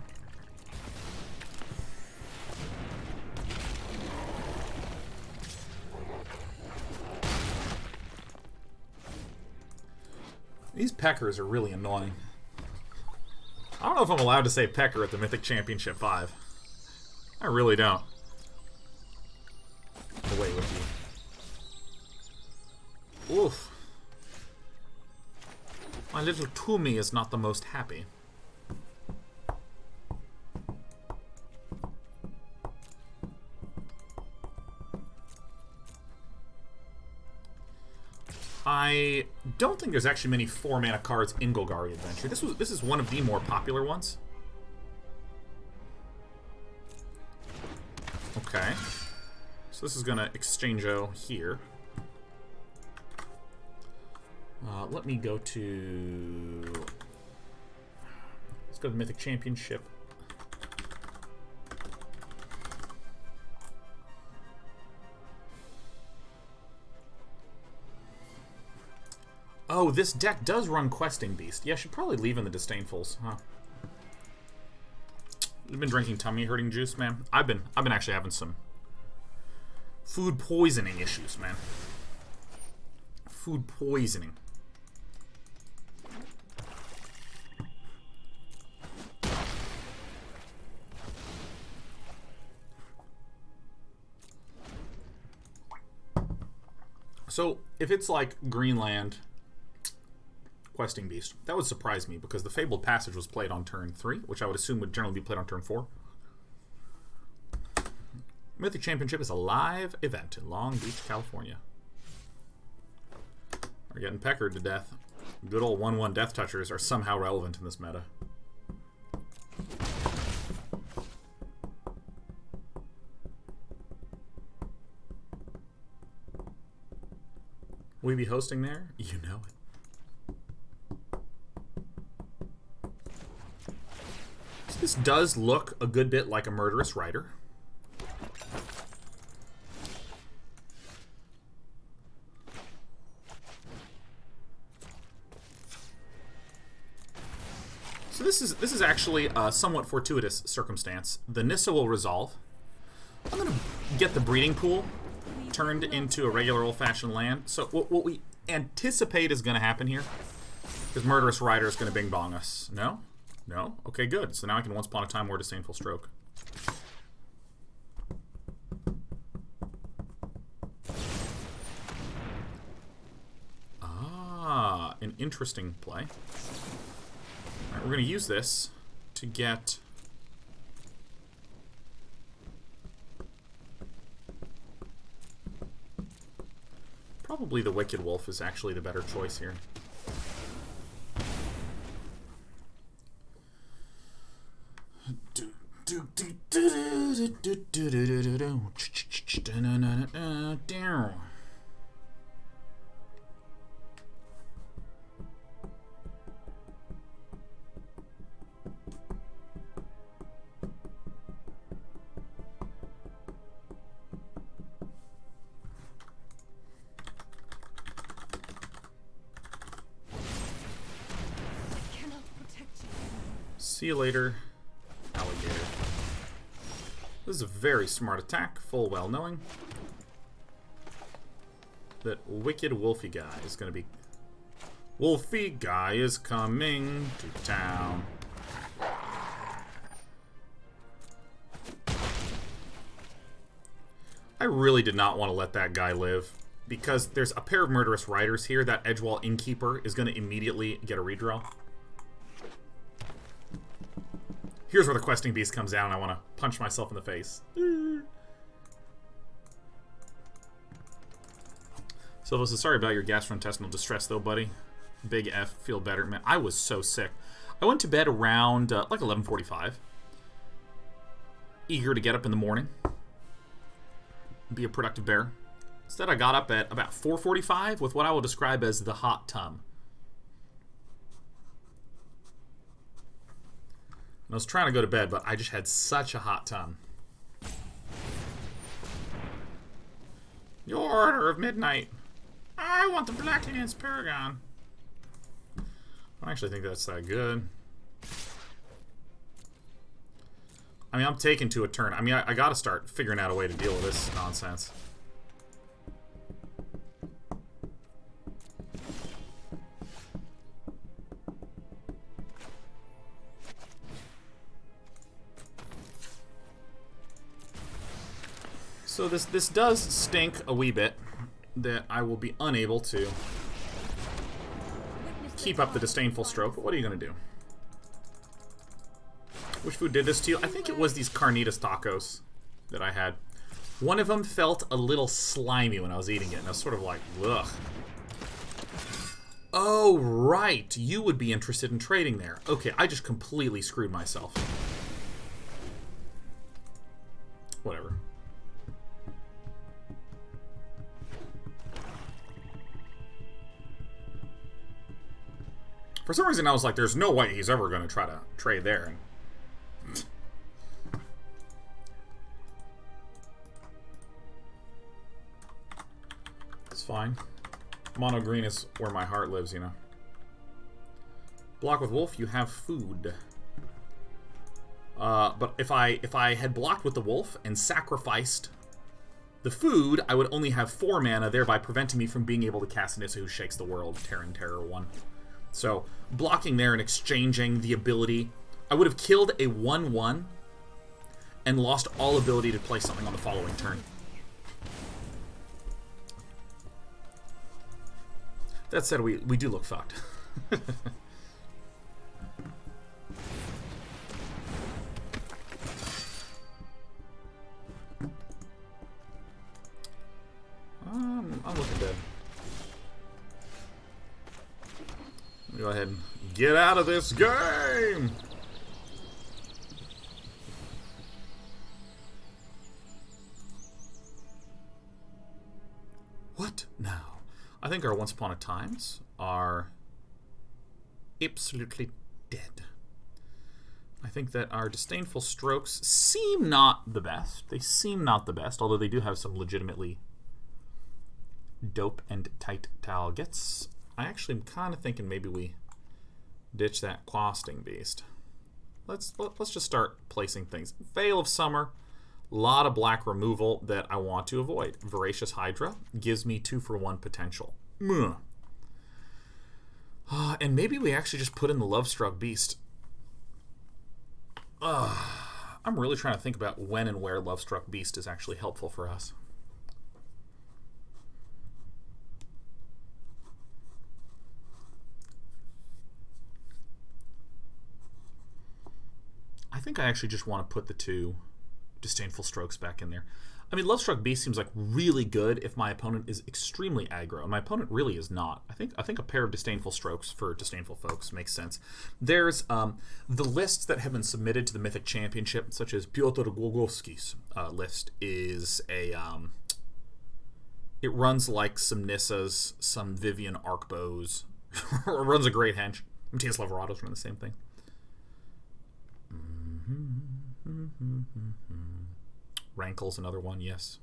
These peckers are really annoying. I don't know if I'm allowed to say pecker at the Mythic Championship V. I really don't. Away with you. Oof. My little Toomey is not the most happy. I don't think there's actually many 4-mana cards in Golgari Adventure. This is one of the more popular ones. Okay. So this is gonna exchange-o here. Let me go to... Let's go to Mythic Championship. Oh, this deck does run Questing Beast. Yeah, I should probably leave in the Disdainfuls, huh? You've been drinking tummy hurting juice, man. I've been actually having some food poisoning issues, man. Food poisoning. So, if it's like Greenland, Questing Beast, that would surprise me because the Fabled Passage was played on turn 3, which I would assume would generally be played on turn 4. Mythic Championship is a live event in Long Beach, California. We're getting peckered to death. Good old 1/1 Death Touchers are somehow relevant in this meta. Will we be hosting there? You know it. So this does look a good bit like a Murderous Rider. So this is actually a somewhat fortuitous circumstance. The Nissa will resolve. I'm going to get the breeding pool turned into a regular old-fashioned land. So what we anticipate is going to happen here is Murderous Rider is going to bing-bong us. No? No? Okay, good. So now I can Once Upon a Time more Disdainful Stroke. Ah, an interesting play. All right, we're going to use this to get... Probably the Wicked Wolf is actually the better choice here. See you later, alligator. This is a very smart attack, full well knowing that Wicked Wolfy guy is going to be... Wolfy guy is coming to town. I really did not want to let that guy live, because there's a pair of Murderous Riders here. That Edgewall Innkeeper is going to immediately get a redraw. Here's where the Questing Beast comes down and I want to punch myself in the face. Silva says, sorry about your gastrointestinal distress though, buddy. Big F, feel better. Man, I was so sick. I went to bed around like 11:45. Eager to get up in the morning. Be a productive bear. Instead, I got up at about 4:45 with what I will describe as the hot tum. I was trying to go to bed, but I just had such a hot tum. Your Order of Midnight. I want the Black Lance Paragon. I don't actually think that's that good. I mean, I'm taking to a turn. I mean, I gotta start figuring out a way to deal with this nonsense. So this does stink a wee bit that I will be unable to keep up the Disdainful Stroke, but what are you going to do? Which food did this to you? I think it was these carnitas tacos that I had. One of them felt a little slimy when I was eating it, and I was sort of like, ugh. Oh, right. You would be interested in trading there. Okay, I just completely screwed myself. Whatever. For some reason, I was like, there's no way he's ever going to try to trade there. And it's fine. Mono green is where my heart lives, you know. Block with wolf, you have food. But if I had blocked with the wolf and sacrificed the food, I would only have 4 mana, thereby preventing me from being able to cast Nissa, who shakes the world, Terran Terror 1. So, blocking there and exchanging the ability, I would have killed a 1/1 and lost all ability to play something on the following turn. That said, we do look fucked. I'm looking dead. Go ahead and get out of this game! What now? I think our Once Upon a Times are absolutely dead. I think that our Disdainful Strokes seem not the best. They seem not the best, although they do have some legitimately dope and tight targets. I actually am kind of thinking maybe we ditch that Questing Beast. Let's just start placing things. Veil of Summer, a lot of black removal that I want to avoid. Voracious Hydra gives me 2-for-1 potential. And maybe we actually just put in the Lovestruck Beast. I'm really trying to think about when and where Lovestruck Beast is actually helpful for us. I think I actually just want to put the 2 Disdainful Strokes back in there. I mean, Lovestruck Beast seems like really good if my opponent is extremely aggro, and my opponent really is not. I think a pair of Disdainful Strokes for Disdainful folks makes sense. There's the lists that have been submitted to the Mythic Championship, such as Piotr Głogowski's list, is a it runs like some Nissas, some Vivian Arcbows, it runs a Great Hench. Matthias Laverado's run the same thing. Rankle's another one, yes.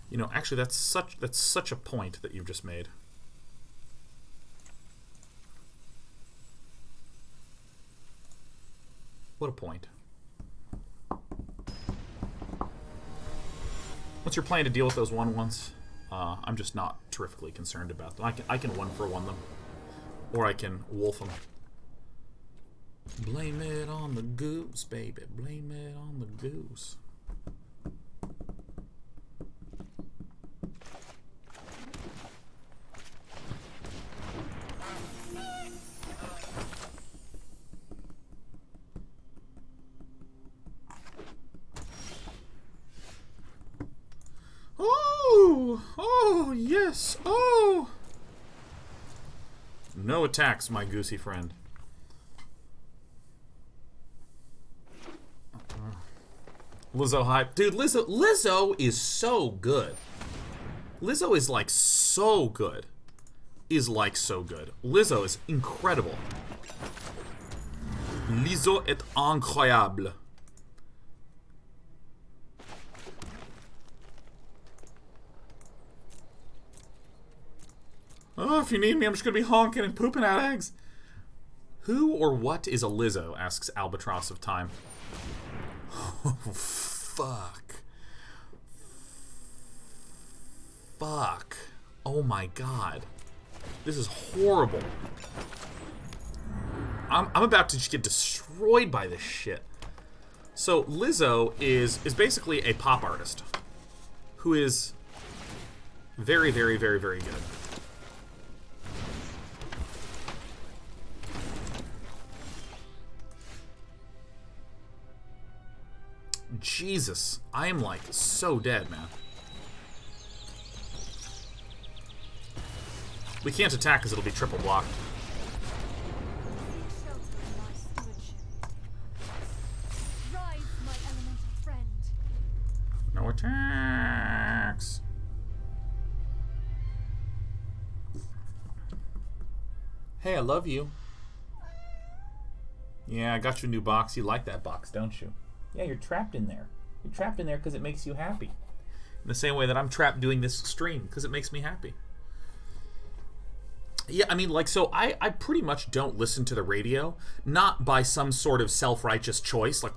You know, actually, that's such a point that you've just made. What a point. What's your plan to deal with those 1/1s? I'm just not terrifically concerned about them. I can 1-for-1 them, or I can wolf them. Blame it on the goose, baby. Blame it on the goose. Oh, yes. Oh. No attacks, my goosey friend. Lizzo hype. Dude, Lizzo is so good. Lizzo is like so good. Lizzo is incredible. Lizzo est incroyable. Oh, if you need me, I'm just gonna be honking and pooping out eggs. Who or what is a Lizzo? Asks Albatross of Time. Oh, fuck. Fuck. Oh my god. This is horrible. I'm about to just get destroyed by this shit. So Lizzo is basically a pop artist who is very, very, very, very good. Jesus, I am like so dead, man. We can't attack because it'll be triple blocked. No attacks. Hey, I love you. Yeah, I got you a new box. You like that box, don't you? Yeah, you're trapped in there. You're trapped in there because it makes you happy. In the same way that I'm trapped doing this stream because it makes me happy. Yeah, I mean, like, so I pretty much don't listen to the radio, not by some sort of self-righteous choice, like,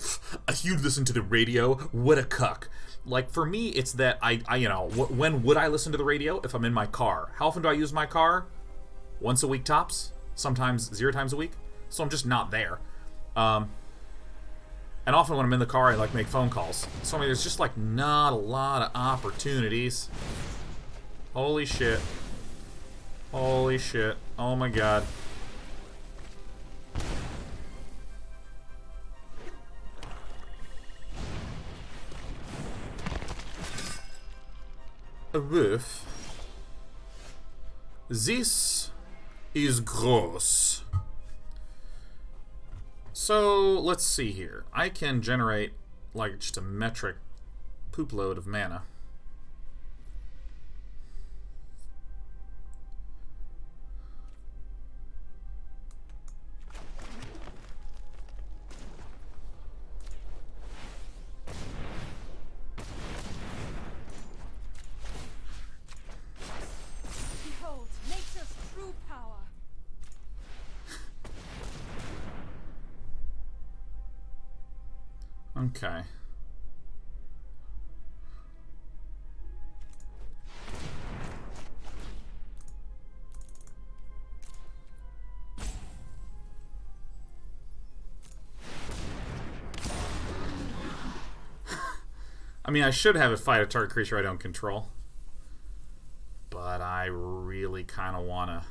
you listen to the radio, what a cuck. Like, for me, it's that I you know, when would I listen to the radio? If I'm in my car. How often do I use my car? Once a week tops, sometimes 0 times a week, so I'm just not there. And often when I'm in the car, I like make phone calls. So I mean, there's just like not a lot of opportunities. Holy shit. Holy shit. Oh my god. A wolf. This is gross. So, let's see here. I can generate, like, just a metric poop load of mana. Behold, nature's true power. Okay. I mean, I should have it fight a target creature I don't control. But I really kind of want to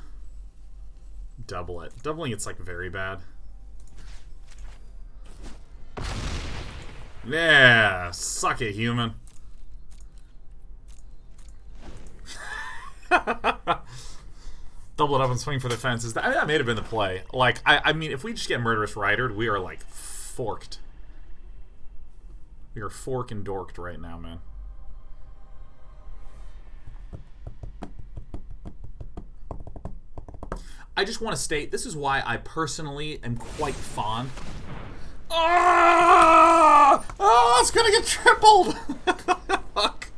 double it. Doubling it's, like, very bad. Yeah, suck it, human. Double it up and swing for the fences. That may have been the play. Like, I mean, if we just get Murderous Ridered, we are, like, forked. We are fork and dorked right now, man. I just want to state, this is why I personally am quite fond. Oh, oh, it's gonna get tripled! Fuck.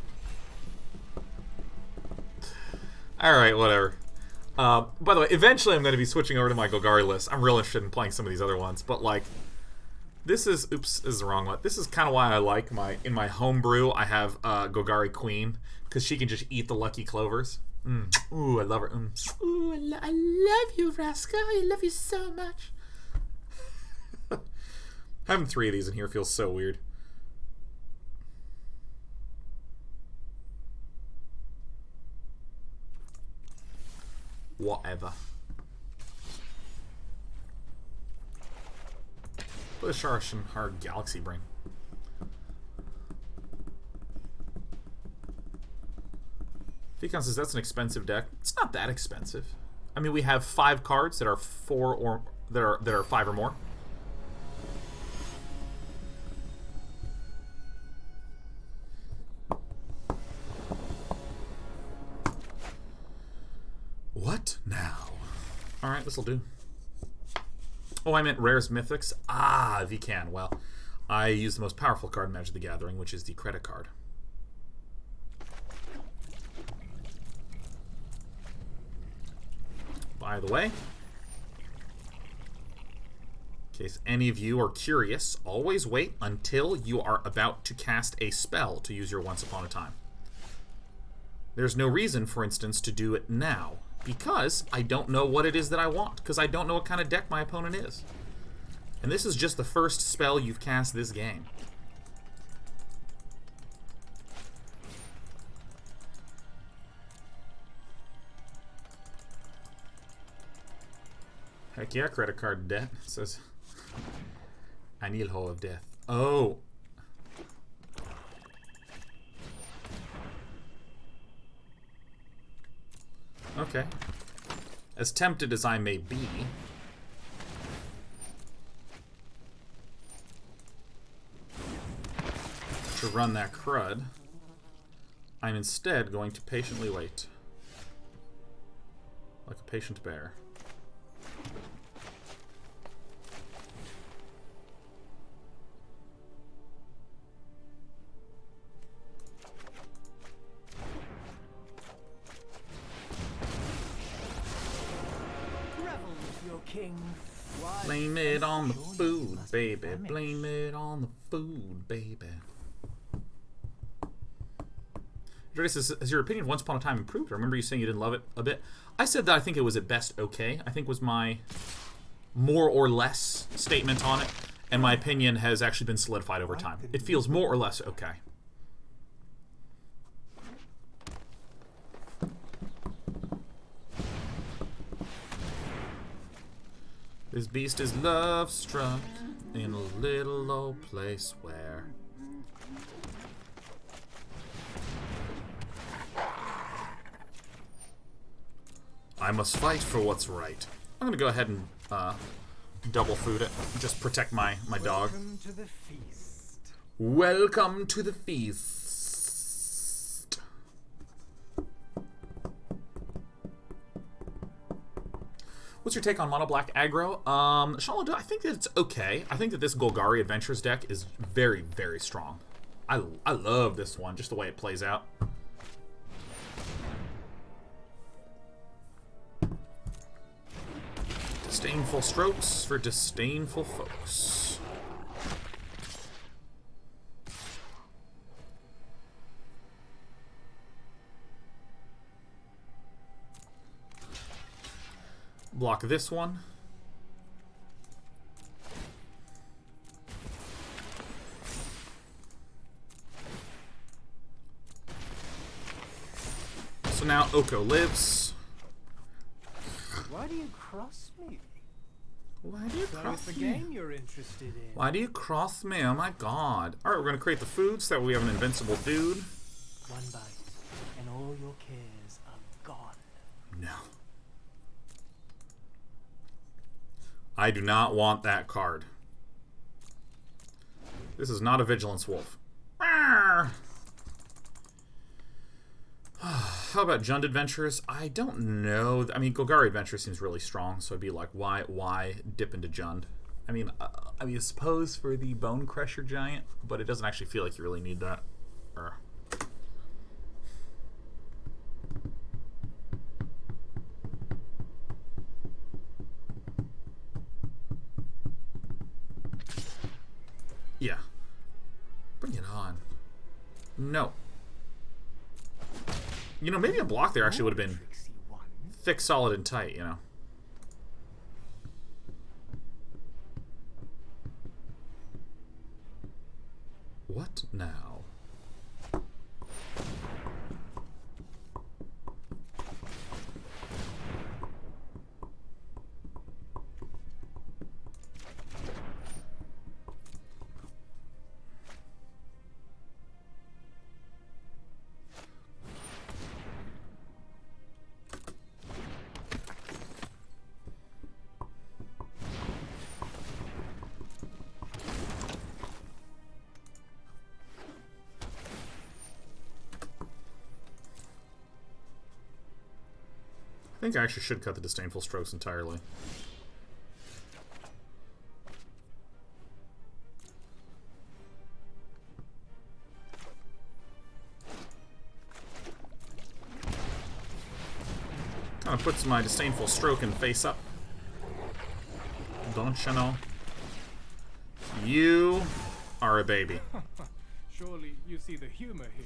Alright, whatever. By the way, eventually I'm going to be switching over to my Golgari list. I'm real interested in playing some of these other ones, but like, this is, oops, this is the wrong one. This is kind of why I like in my homebrew, I have Golgari Queen, because she can just eat the lucky clovers. Ooh, I love her. Ooh, I love you, Rascal. I love you so much. Having 3 of these in here feels so weird. Whatever. Put a Shenhar Galaxy Brain. Deacon says that's an expensive deck. It's not that expensive. I mean, we have 5 cards that are 4 or that are 5 or more. What now? All right, this'll do. Oh, I meant rares, mythics. Ah, if you can. Well, I use the most powerful card in Magic the Gathering, which is the credit card. By the way, in case any of you are curious, always wait until you are about to cast a spell to use your Once Upon a Time. There's no reason, for instance, to do it now, because I don't know what it is that I want, because I don't know what kind of deck my opponent is. And this is just the first spell you've cast this game. Heck yeah, credit card debt. It says, I need Hole of Death. Oh. Okay. As tempted as I may be, to run that crud, I'm instead going to patiently wait. Like a patient bear. Blame it on the food, baby. Blame it on the food, baby. Hydroid says, has your opinion of Once Upon a Time improved? I remember you saying you didn't love it a bit. I said that I think it was at best okay. I think was my more or less statement on it. And my opinion has actually been solidified over time. It feels more or less okay. This beast is love struck in a little old place where I must fight for what's right. I'm gonna go ahead and double food it, just protect my dog. Welcome to the feast. Welcome to the feast. What's your take on mono black aggro? Shalom, I think that it's okay. I think that this Golgari Adventures deck is very, very strong. I love this one, just the way it plays out. Disdainful strokes for disdainful folks. Block this one. So now Oko lives. Why do you cross me? Why do you So cross it's the me? game you're interested in. Why do you cross me? Oh my god. Alright, we're gonna create the food so that we have an invincible dude. One bite, and all your cares are gone. No. I do not want that card. This is not a Vigilance Wolf. How about Jund Adventures? I don't know. I mean, Golgari Adventure seems really strong, so I'd be like, why dip into Jund? I mean, I suppose for the Bone Crusher Giant, but it doesn't actually feel like you really need that. Yeah. Bring it on. No. You know, maybe a block there actually would have been thick, solid, and tight, you know. What now? think I actually should cut the Disdainful Strokes entirely. Kind of puts my Disdainful Stroke in face up. Don't you know? You are a baby. Surely you see the humor here.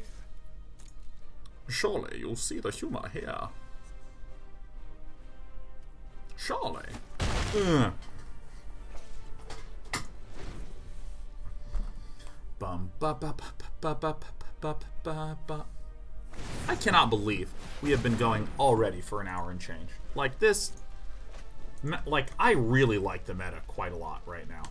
Surely you'll see the humor here. Surely. Bum ba ba ba ba ba ba ba ba. I cannot believe we have been going already for an hour and change. Like this, like I really like the meta quite a lot right now.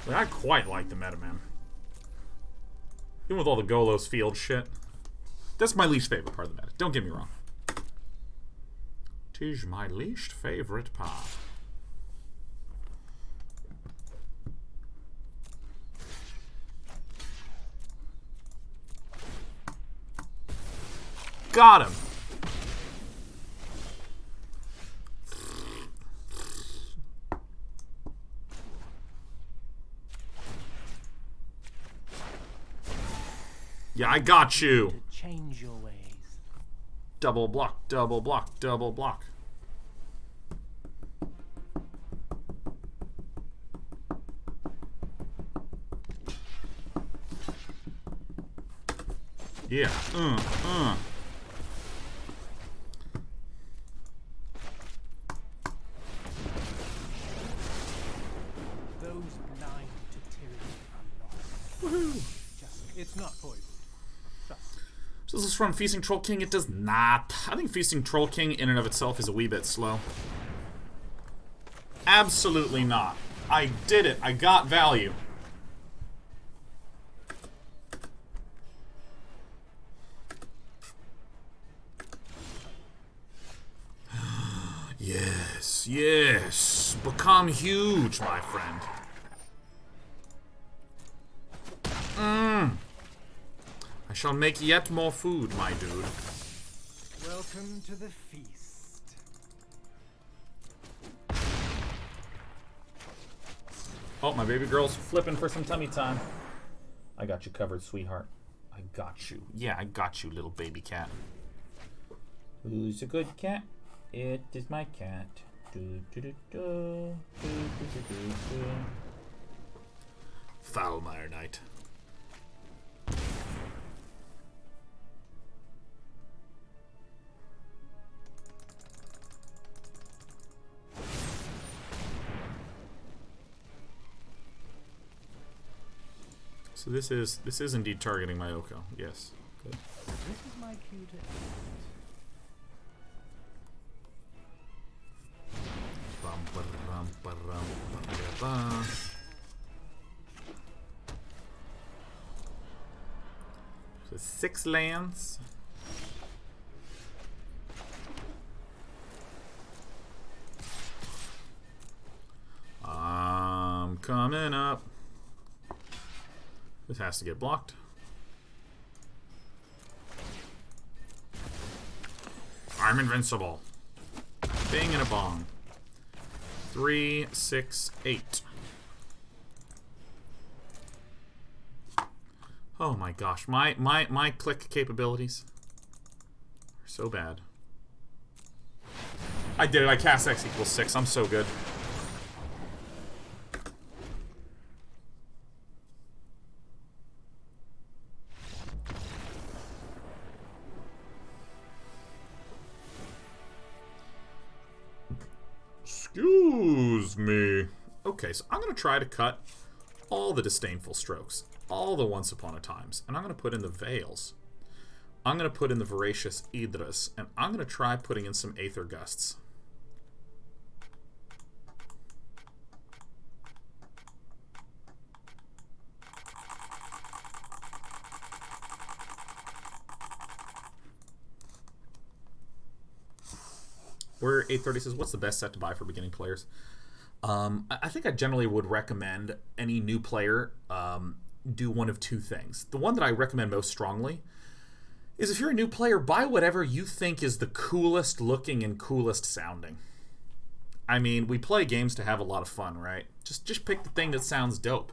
Like, I quite like the meta, man. Even with all the Golos field shit. That's my least favorite part of the meta. Don't get me wrong. 'Tis my least favorite part. Got him. Yeah, I got you. To change your ways. Double block, double block, double block. Yeah. Those blind to tyranny are lost. Woohoo! It's not poison. Trust me. Does this run Feasting Troll King? It does not. I think Feasting Troll King in and of itself is a wee bit slow. Absolutely not. I did it. I got value. Yes, yes. Become huge, my friend. I shall make yet more food, my dude. Welcome to the feast. Oh, my baby girl's flipping for some tummy time. I got you covered, sweetheart. I got you. Yeah, I got you, little baby cat. Who's a good cat? It is my cat. Do, do, do, do, do, do, do, do, do. Foulmire Knight. So this is indeed targeting my Oko. Yes. Good. This is my cue to Bum, ba-rum, ba-rum, ba-da-ba. So 6 lands. I'm coming up. This has to get blocked. I'm invincible. Bing and a bong. 3, 6, 8. Oh my gosh, my click capabilities are so bad. I did it. I cast X equals 6. I'm so good. Excuse me. Okay, so I'm going to try to cut all the Disdainful Strokes, all the Once Upon a Times, and I'm going to put in the Veils. I'm going to put in the Voracious Hydras, and I'm going to try putting in some Aether Gusts. Where 830 says, what's the best set to buy for beginning players? I think I generally would recommend any new player do one of two things. The one that I recommend most strongly is if you're a new player, buy whatever you think is the coolest looking and coolest sounding. I mean, we play games to have a lot of fun, right? Just pick the thing that sounds dope.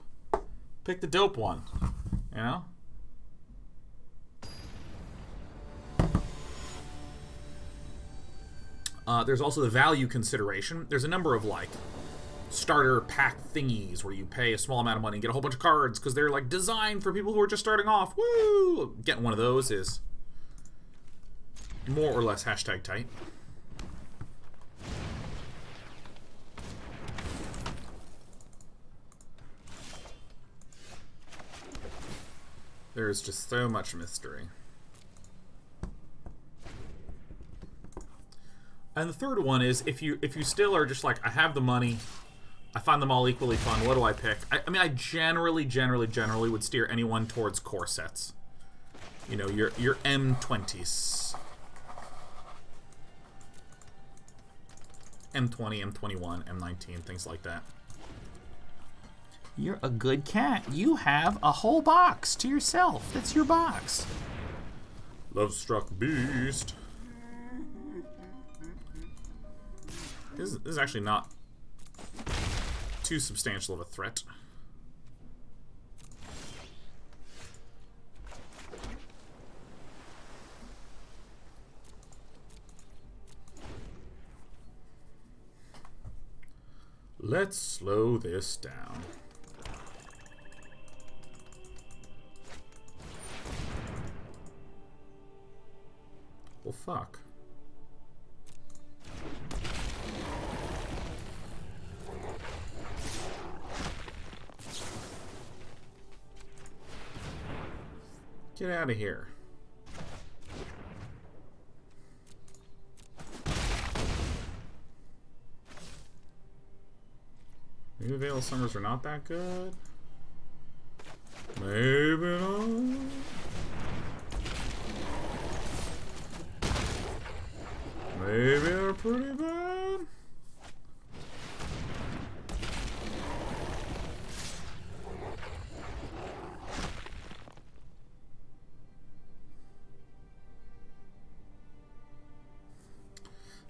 Pick the dope one, you know? There's also the value consideration. There's a number of, like, starter pack thingies where you pay a small amount of money and get a whole bunch of cards because they're, like, designed for people who are just starting off. Woo! Getting one of those is more or less hashtag tight. There's just so much mystery. And the third one is if you still are just like, I have the money, I find them all equally fun, what do I pick? I mean, I generally would steer anyone towards core sets. You know, your M20s. M20, M21, M19, things like that. You're a good cat. You have a whole box to yourself. That's your box. Lovestruck Beast. This is actually not too substantial of a threat. Let's slow this down. Well, fuck. Get out of here. Maybe Veil of Summers are not that good. Maybe not. Maybe they're pretty bad.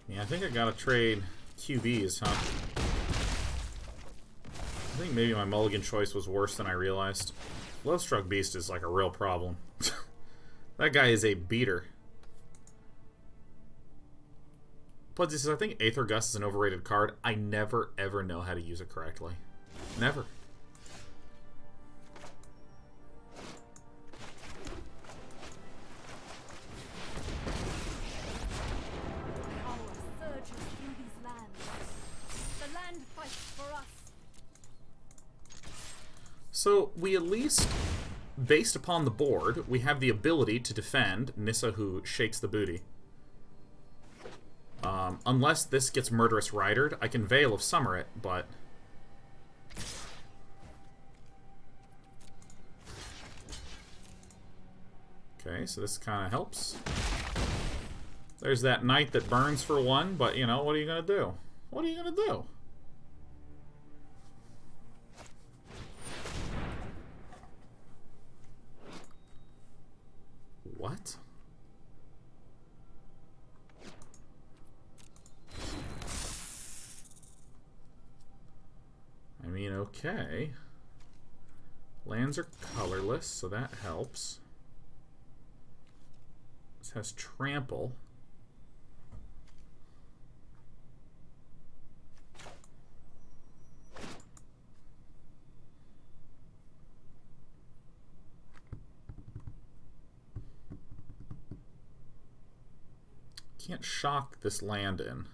Yeah, I think I gotta trade QBs, huh? I think maybe my mulligan choice was worse than I realized. Lovestruck Beast is like a real problem. That guy is a beater. Plus, he says, I think Aether Gust is an overrated card. I never, ever know how to use it correctly. Never. So, we at least, based upon the board, we have the ability to defend Nissa, who shakes the booty. Unless this gets Murderous Ridered, I can Veil of Summer it, but... Okay, so this kind of helps. There's that Knight that burns for one, but, you know, what are you going to do? What are you going to do? What? I mean, okay. Lands are colorless, so that helps. This has trample. Can't shock this land in.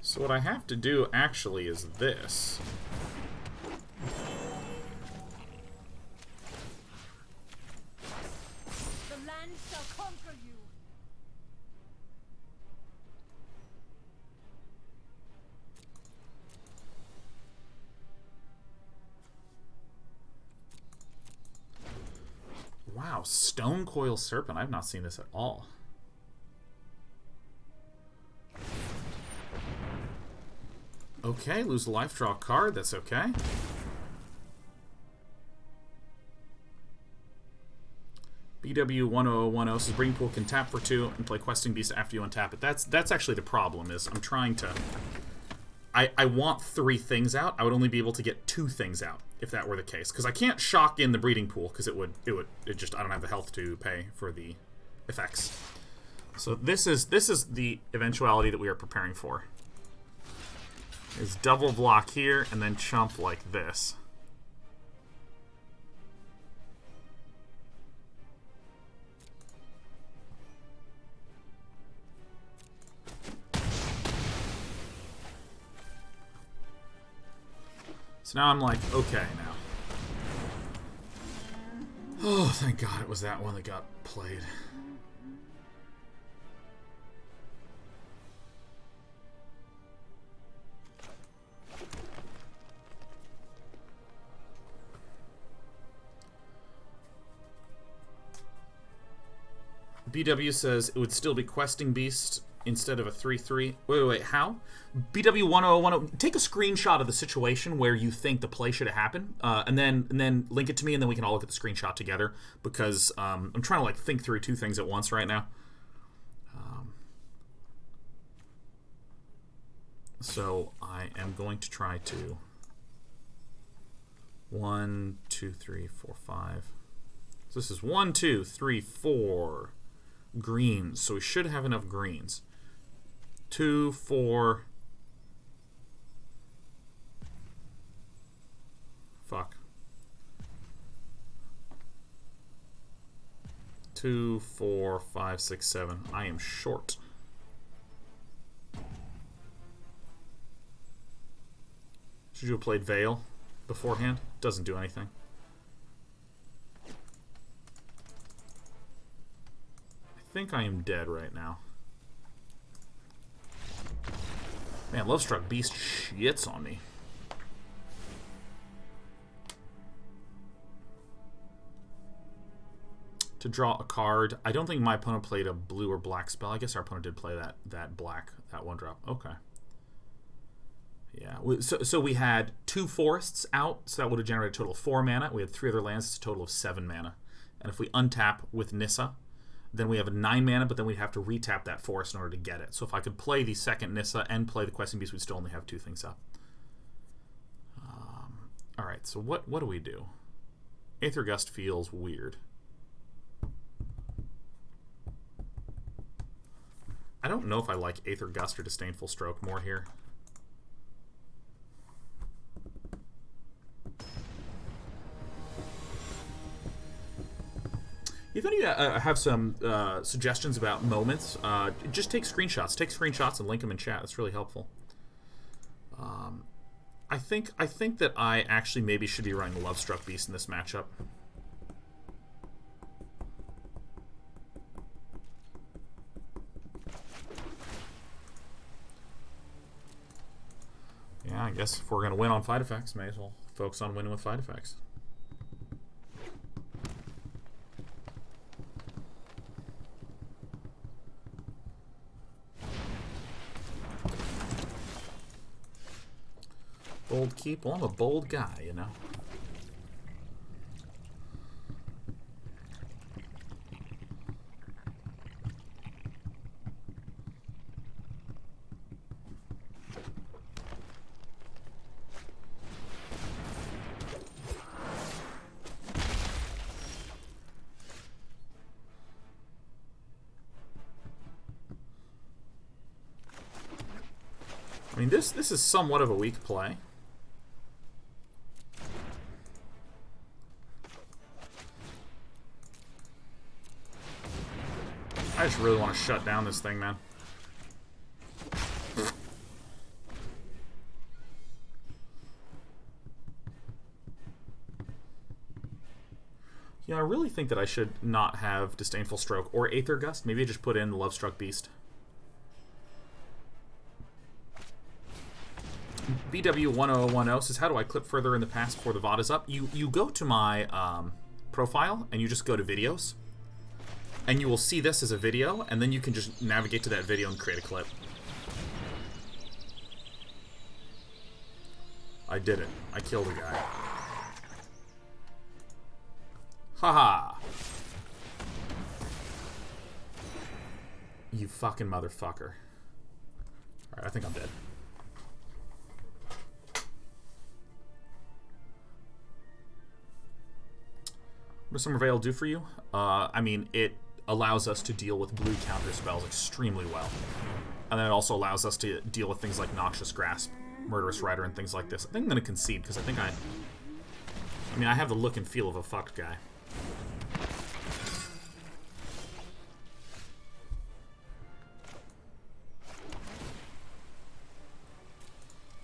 So what I have to do actually is this. The land shall conquer you. Wow, Stone Coil Serpent. I've not seen this at all. Okay, lose a life, draw a card. That's okay. BW1010 says Breeding Pool can tap for 2 and play Questing Beast after you untap it. That's actually the problem, is I'm trying to... I want 3 things out. I would only be able to get 2 things out if that were the case. Because I can't shock in the Breeding Pool, because it just, I don't have the health to pay for the effects. So this is the eventuality that we are preparing for. Is double block here, and then chump like this. So now I'm like, okay now. Oh, thank God it was that one that got played. BW says it would still be Questing Beast instead of a 3/3. Wait, how? BW1010, take a screenshot of the situation where you think the play should have happened, and then link it to me, and then we can all look at the screenshot together, because I'm trying to like think through 2 things at once right now. So I am going to try to 1, 2, 3, 4, 5. So this is 1, 2, 3, 4 greens. So we should have enough greens. 2, 4. Fuck. 2, 4, 5, 6, 7. I am short. Should you have played Veil beforehand? Doesn't do anything. I think I am dead right now. Man, Lovestruck Beast shits on me. To draw a card. I don't think my opponent played a blue or black spell. I guess our opponent did play that black, that 1-drop. Okay. Yeah. So we had 2 forests out, so that would have generated a total of 4 mana. We had 3 other lands, it's a total of 7 mana. And if we untap with Nissa, then we have a 9 mana, but then we'd have to retap that forest in order to get it. So if I could play the second Nissa and play the Questing Beast, we'd still only have 2 things up. Alright, so what do we do? Aether Gust feels weird. I don't know if I like Aether Gust or Disdainful Stroke more here. If any of you have some suggestions about moments, just take screenshots. Take screenshots and link them in chat. That's really helpful. I think that I actually maybe should be running Lovestruck Beast in this matchup. Yeah, I guess if we're going to win on fight effects, may as well focus on winning with fight effects. Bold keep. Well, I'm a bold guy, you know. I mean, this is somewhat of a weak play. I just really want to shut down this thing, man. Yeah, I really think that I should not have Disdainful Stroke or Aether Gust. Maybe I just put in Lovestruck Beast. BW1010 says, how do I clip further in the past before the VOD is up? You go to my profile, and you just go to videos, and you will see this as a video, and then you can just navigate to that video and create a clip. I did it. I killed a guy. Haha. You fucking motherfucker. Alright, I think I'm dead. What does Summer Veil do for you? I mean, it allows us to deal with blue counter spells extremely well. And then it also allows us to deal with things like Noxious Grasp, Murderous Rider, and things like this. I think I'm going to concede, because I think I mean, I have the look and feel of a fucked guy.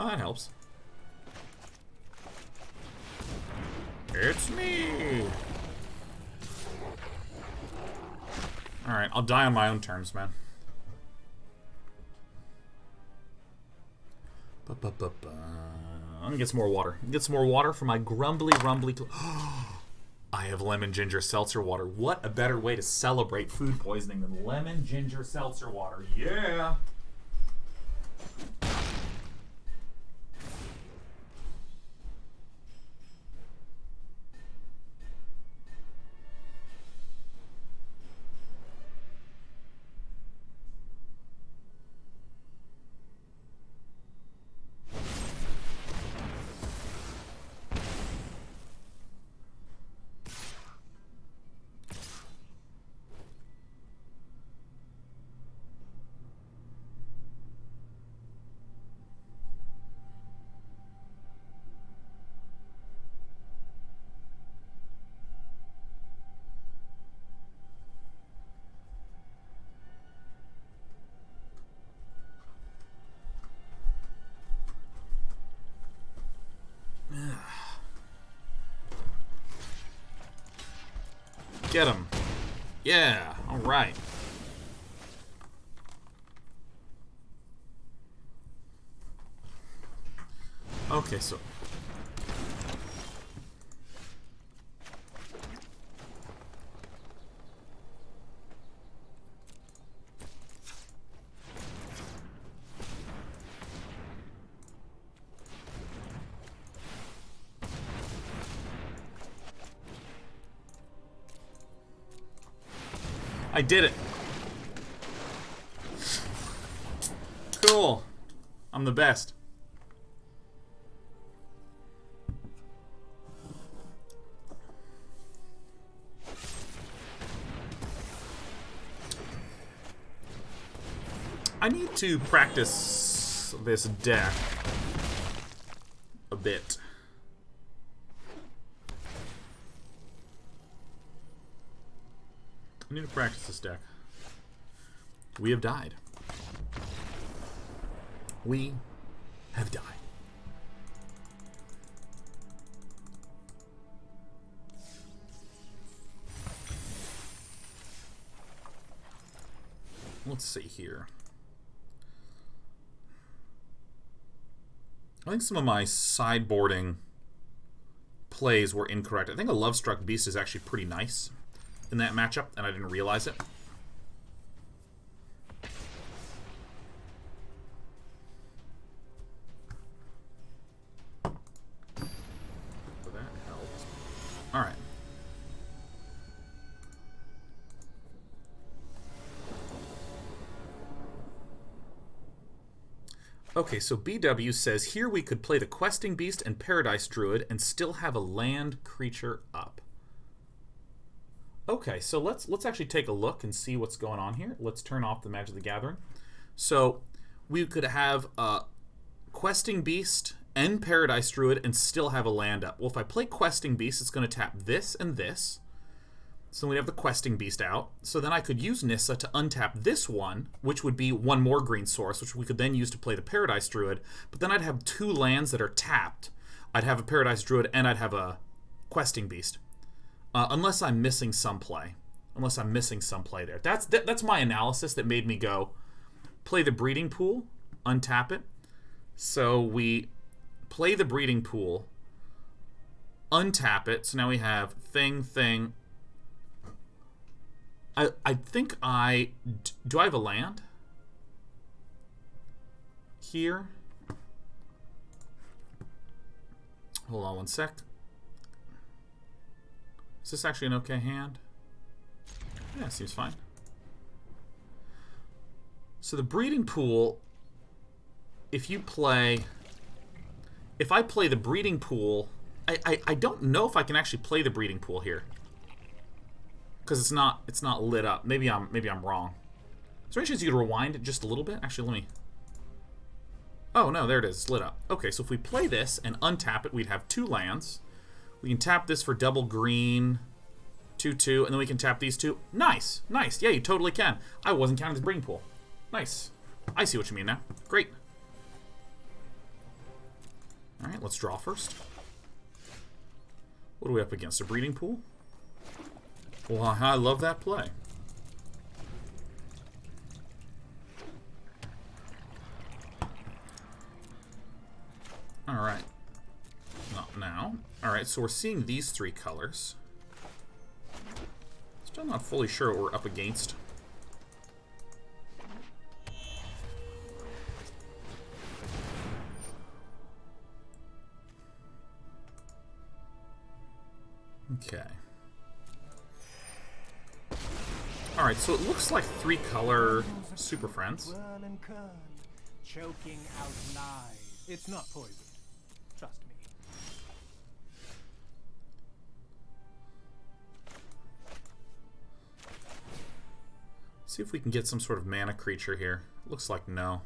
Oh, that helps. It's me! Alright, I'll die on my own terms, man. Let me get some more water. Get some more water for my grumbly. I have lemon ginger seltzer water. What a better way to celebrate food poisoning than lemon ginger seltzer water. Yeah! Get him. Yeah, alright. Okay, so... I did it. Cool. I'm the best. I need to practice this deck a bit. I need to practice this deck. We have died. We have died. Let's see here. I think some of my sideboarding plays were incorrect. I think a Lovestruck Beast is actually pretty nice in that matchup, and I didn't realize it. So that helps. Alright. Okay, so BW says, here we could play the Questing Beast and Paradise Druid and still have a land creature up. Okay, so let's actually take a look and see what's going on here. Let's turn off the Magic the Gathering. So we could have a Questing Beast and Paradise Druid and still have a land up. Well, if I play Questing Beast, it's going to tap this and this. So we have the Questing Beast out. So then I could use Nissa to untap this one, which would be one more green source, which we could then use to play the Paradise Druid. But then I'd have two lands that are tapped. I'd have a Paradise Druid and I'd have a Questing Beast. Unless I'm missing some play. Unless I'm missing some play there. That's my analysis that made me go, play the Breeding Pool, untap it. So we play the Breeding Pool, untap it. So now we have thing. I think do I have a land here? Hold on one sec. Is this actually an okay hand? Yeah, seems fine. So the breeding pool, if I play the breeding pool, I don't know if I can actually play the breeding pool here. Because it's not lit up. Maybe I'm wrong. Is there any chance you could rewind it just a little bit? Actually, let me. Oh no, there it is. It's lit up. Okay, so if we play this and untap it, we'd have 2 lands. We can tap this for double green, 2/2, and then we can tap these 2. Nice, nice. Yeah, you totally can. I wasn't counting this breeding pool. Nice. I see what you mean now. Great. All right, let's draw first. What are we up against? A breeding pool? Well, I love that play. Alright. Not now. Alright, so we're seeing these 3 colors. Still not fully sure what we're up against. Okay. Alright, so it looks like 3 color Super Friends. Whirl and curl, choking out lies. It's not poisoned. Trust me. See if we can get some sort of mana creature here. Looks like no.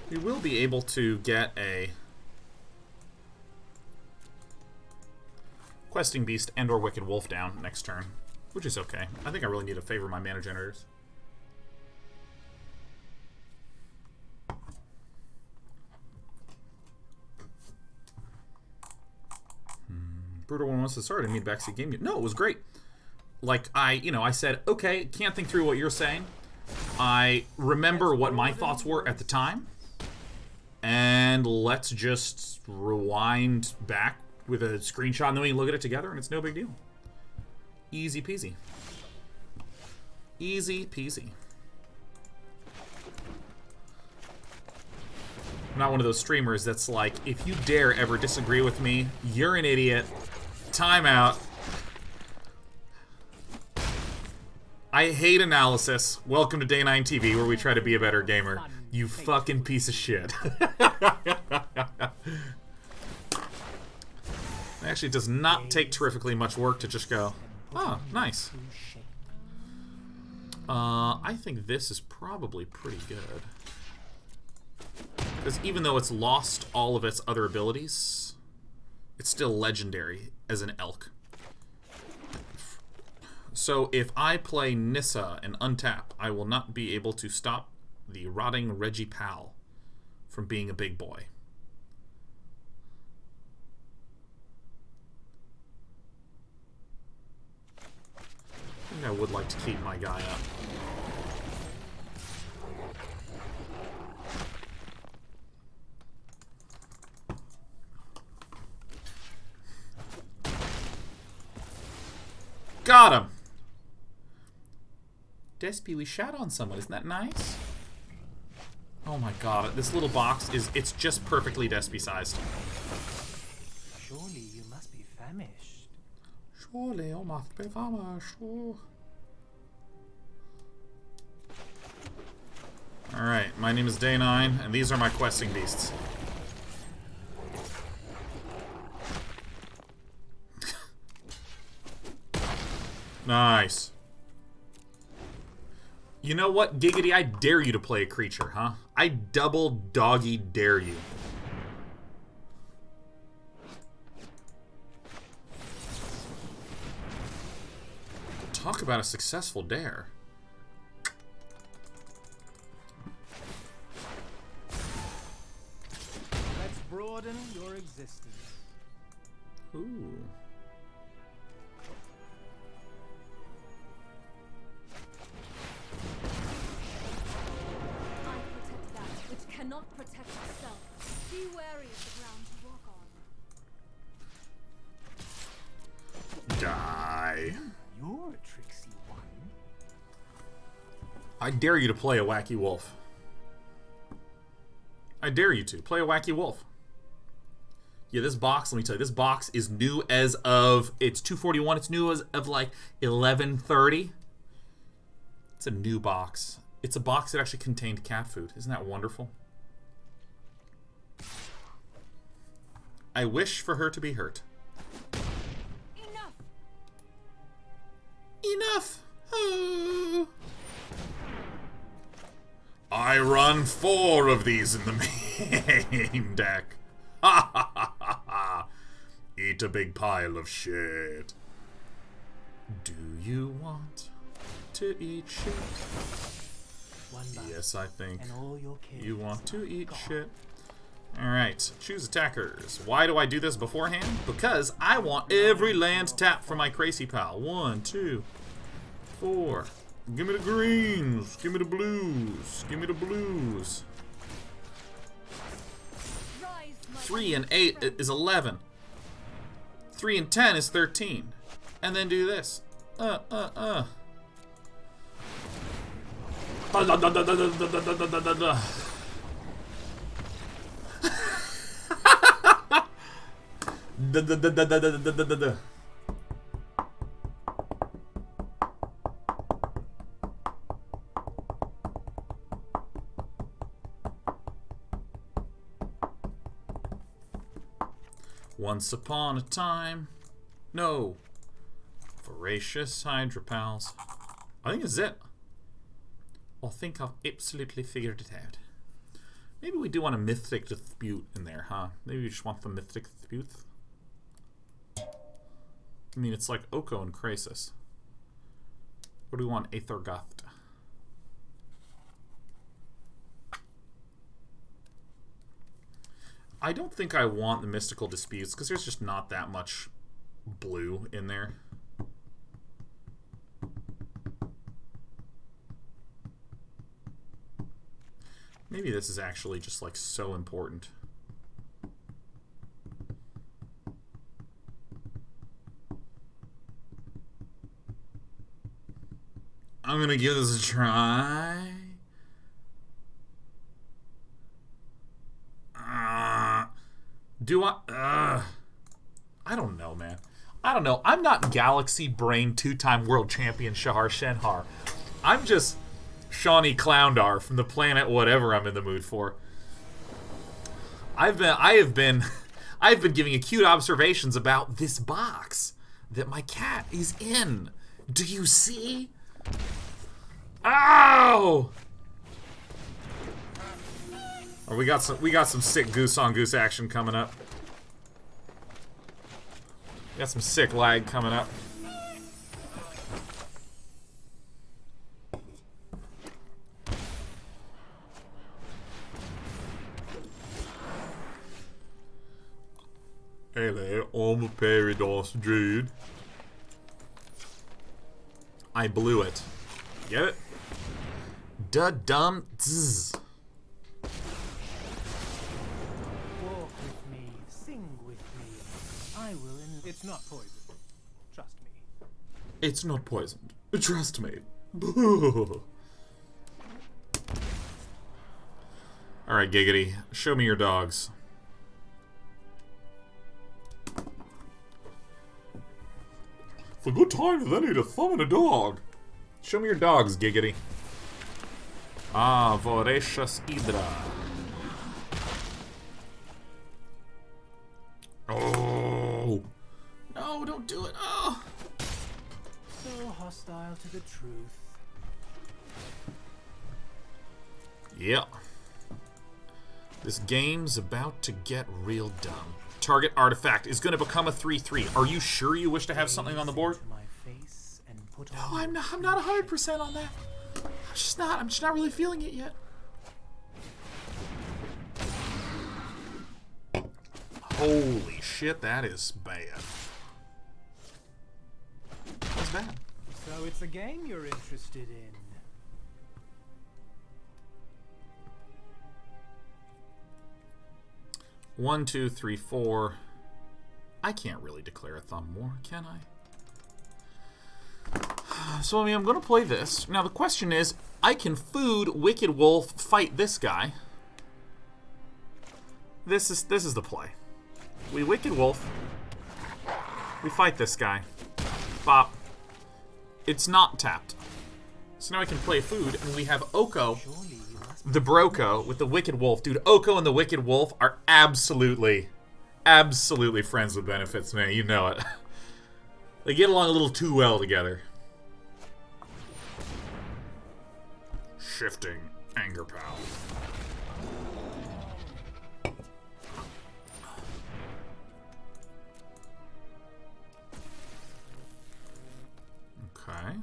We will be able to get a Questing Beast and or Wicked Wolf down next turn, which is okay. I think I really need to favor my mana generators. Brutal One wants to start. I mean, backseat game. No, it was great. Like, I said, okay, can't think through what you're saying. I remember what my thoughts were at the time. And let's just rewind back with a screenshot, and then we can look at it together, and it's no big deal. Easy peasy. Easy peasy. I'm not one of those streamers that's like, if you dare ever disagree with me, you're an idiot. Time out. I hate analysis. Welcome to Day 9 TV, where we try to be a better gamer. You fucking piece of shit. It actually does not take terrifically much work to just go, oh, nice. I think this is probably pretty good. Because even though it's lost all of its other abilities, it's still legendary as an elk. So if I play Nissa and untap, I will not be able to stop the Rotting Regipal from being a big boy. I think I would like to keep my guy up. Got him! Despy, we shot on someone. Isn't that nice? Oh my god, this little box it's just perfectly Despy sized. Surely you must be famished. Surely you must be famished. Alright, my name is Day 9, and these are my questing beasts. Nice. You know what, Giggity? I dare you to play a creature, huh? I double doggy dare you. Talk about a successful dare. Let's broaden your existence. Ooh. I protect that which cannot protect yourself. Be wary of the ground you walk on. Die. You're a tricksy one. I dare you to play a wacky wolf. I dare you to play a wacky wolf. Yeah, this box, let me tell you, this box is new as of, it's 241, it's new as of like 11:30. It's a new box. It's a box that actually contained cat food. Isn't that wonderful? I wish for her to be hurt. Enough! Enough! Oh. I run 4 of these in the main deck. Ha ha ha ha ha! Eat a big pile of shit. Do you want to eat shit? One bite, Yes, I think and all your cares you want to are eat gone. shit. Alright, choose attackers. Why do I do this beforehand? Because I want every land tapped for my crazy pal. 1, 2, 4. Give me the greens. Give me the blues. Give me the blues. Rise, my 3 and 8 is 11. 3 and 10 is 13. And then do this. Once upon a time. No. Voracious Hydra, pals. I think it's it. I think I've absolutely figured it out. Maybe we do want a Mythic Dispute in there, huh? Maybe we just want the Mythic Dispute. I mean, it's like Oko and Krasis. What do we want? Aether Gust. I don't think I want the Mystical Disputes because there's just not that much blue in there. Maybe this is actually just like so important. I'm gonna give this a try. Do I? I don't know, man. I don't know. I'm not Galaxy Brain 2-time world champion Shahar Shenhar. I'm just Shawnee Clowndar from the planet whatever I'm in the mood for. I have been giving acute observations about this box that my cat is in. Do you see? Ow! Oh, we got some sick goose on goose action coming up. We got some sick lag coming up. Hey there, I'm a Paradise Druid. I blew it. Get it? Da-dum zzz. Walk with me, sing with me. I will It's not poison. Trust me. It's not poisoned. Trust me. Alright, Giggity. Show me your dogs. It's a good time to need a thumb and a dog. Show me your dogs, Giggity. Ah, Voracious Hydra. Oh. No, don't do it. Oh. So hostile to the truth. Yeah. This game's about to get real dumb. Target artifact is going to become a 3/3. Are you sure you wish to have something on the board? No, I'm not 100% on that. I'm just not really feeling it yet. Holy shit, that is bad. That's bad. So it's a game you're interested in. 1, 2, 3, 4. I can't really declare a Thumb War, can I? So, I mean, I'm going to play this. Now, the question is, I can food Wicked Wolf fight this guy. This is the play. We Wicked Wolf. We fight this guy. Bop. It's not tapped. So now I can play food, and we have Oko, the Broco, with the Wicked Wolf. Dude, Oko and the Wicked Wolf are absolutely friends with benefits, man. You know it. They get along a little too well together. Shifting Anger Pal. Okay.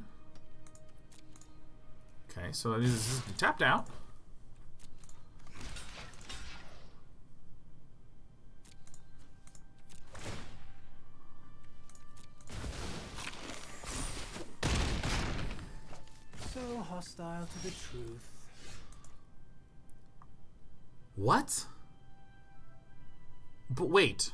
Okay, so this is tapped out. So hostile to the truth. What? But wait.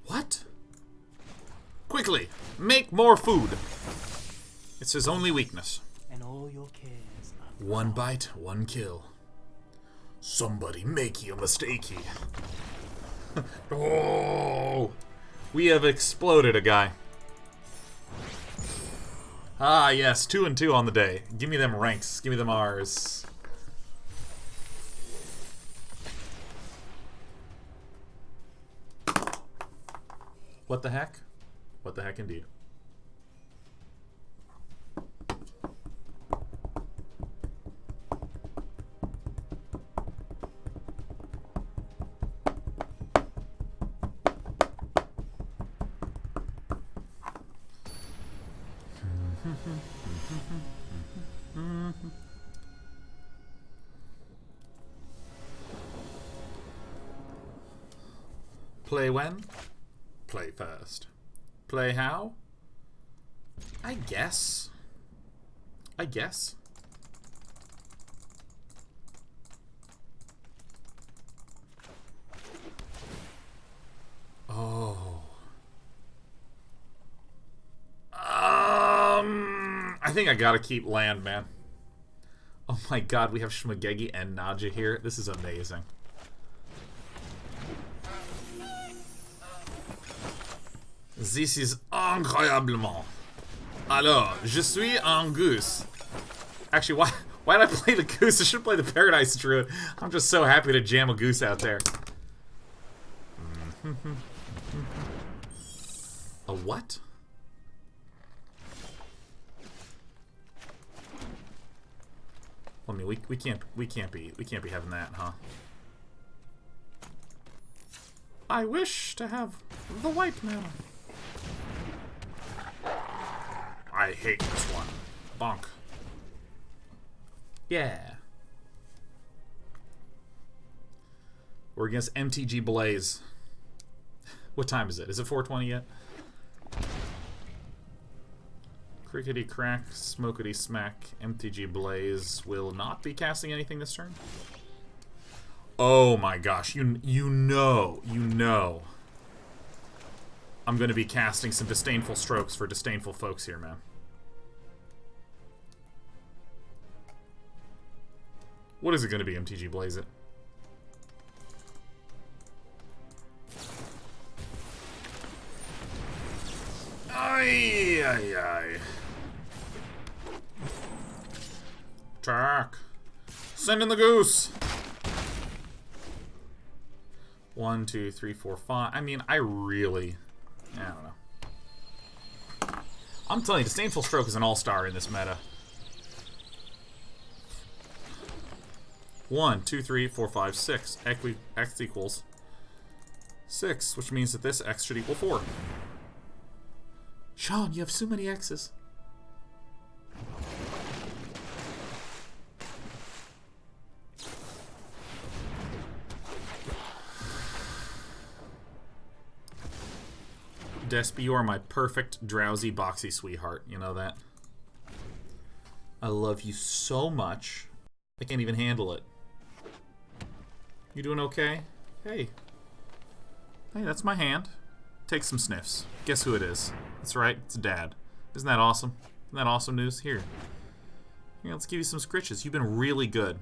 What? Quickly, make more food. It's his only weakness. And all your cares are One bite, one kill. Somebody make you mistakey. Oh, we have exploded a guy. Ah, yes, 2 and 2 on the day. Give me them ranks. Give me them R's. What the heck? What the heck indeed. Play when? Play first. Play how? I guess. Oh. I think I gotta keep land, man. Oh my god, we have Shmagegi and Naja here. This is amazing. This is incroyablement. Alors, je suis un goose. Actually, why did I play the goose? I should play the Paradise Druid. I'm just so happy to jam a goose out there. A what? I mean, we can't be having that, huh? I wish to have the white mana. I hate this one. Bonk. Yeah. We're against MTG Blaze. What time is it? Is it 4:20 yet? Crickety crack, smokety smack. MTG Blaze will not be casting anything this turn. Oh my gosh, you know. I'm going to be casting some Disdainful Strokes for disdainful folks here, man. What is it going to be, MTG Blaze it? Ay, ay, ay. Attack. Send in the goose. 1, 2, 3, 4, 5. I mean, I don't know. I'm telling you, Disdainful Stroke is an all-star in this meta. 1, 2, 3, 4, 5, 6. X equals 6, which means that this X should equal 4. Sean, you have so many X's. Despy, you are my perfect, drowsy, boxy sweetheart. You know that? I love you so much. I can't even handle it. You doing okay? Hey. Hey, that's my hand. Take some sniffs. Guess who it is? That's right, it's Dad. Isn't that awesome? Isn't that awesome news? Here, let's give you some scritches. You've been really good.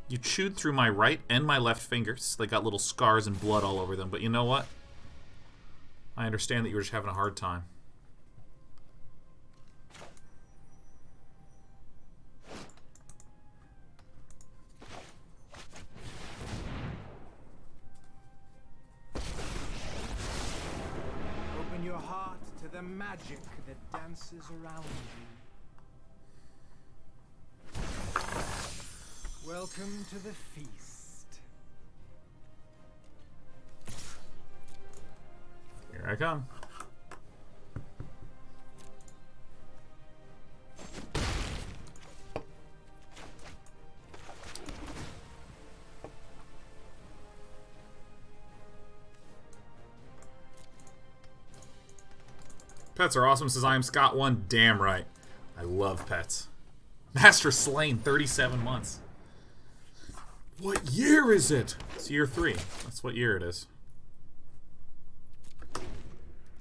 You chewed through my right and my left fingers. They got little scars and blood all over them, but you know what? I understand that you were just having a hard time. Open your heart to the magic that dances around you. Welcome to the feast. Here I come. Pets are awesome, says I am Scott 1. Damn right. I love pets. Master Slain, 37 months. What year is it? It's year 3. That's what year it is.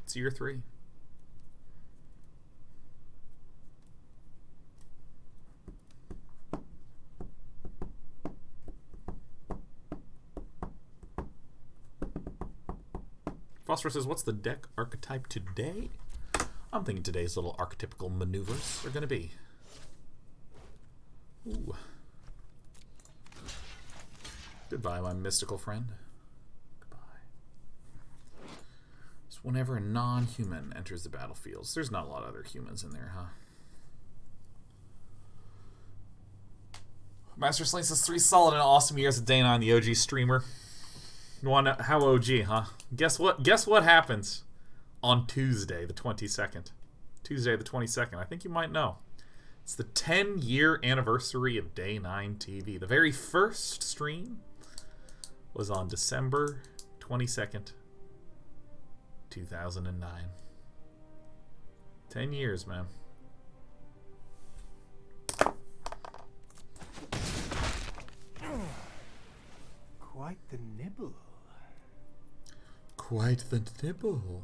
It's year 3. Phosphorus says, what's the deck archetype today? I'm thinking today's little archetypical maneuvers are going to be. Ooh. Goodbye, my mystical friend. Goodbye. So whenever a non-human enters the battlefields, there's not a lot of other humans in there, huh? Master Slain says 3 solid and awesome years of Dana on the OG streamer. You want to, how OG, huh? Guess what? Guess what happens on Tuesday, the 22nd. Tuesday, the 22nd. I think you might know. It's the 10-year anniversary of Day 9 TV. The very first stream was on December 22nd, 2009. 10 years, man. Quite the nibble. Quite the nibble.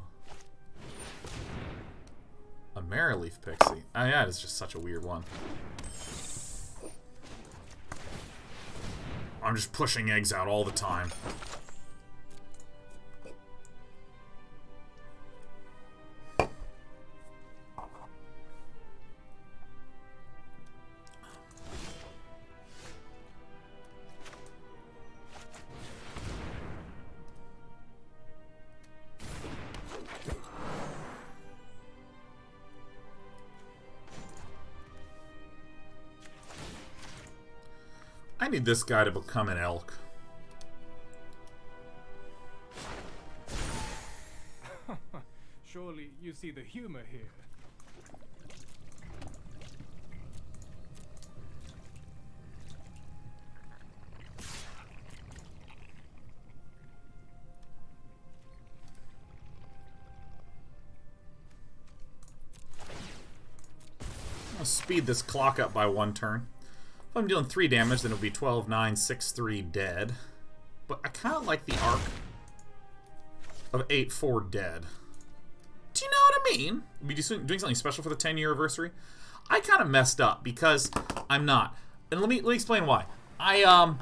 A Marileaf Pixie. Oh yeah, it is just such a weird one. I'm just pushing eggs out all the time. I need this guy to become an elk. Surely you see the humor here. I'll speed this clock up by 1 turn. If I'm dealing 3 damage, then it'll be 12, 9, 6, 3 dead. But I kind of like the arc of 8, 4 dead. Do you know what I mean? Are we doing something special for the 10-year anniversary? I kind of messed up because I'm not. And let me explain why. I've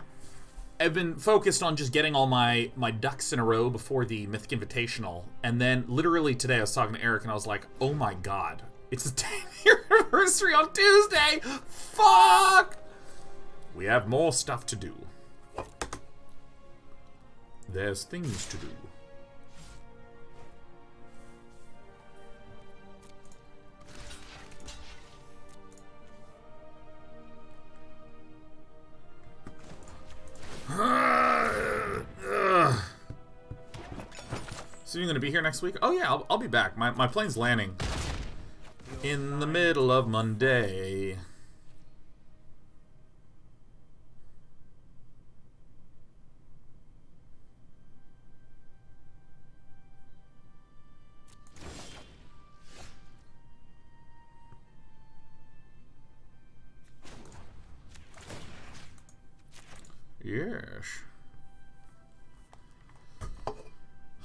been focused on just getting all my ducks in a row before the Mythic Invitational. And then literally today I was talking to Eric and I was like, oh my god. It's the 10-year anniversary on Tuesday! Fuck! We have more stuff to do. There's things to do. So you're gonna be here next week? Oh yeah, I'll be back. My plane's landing in the middle of Monday. Yes.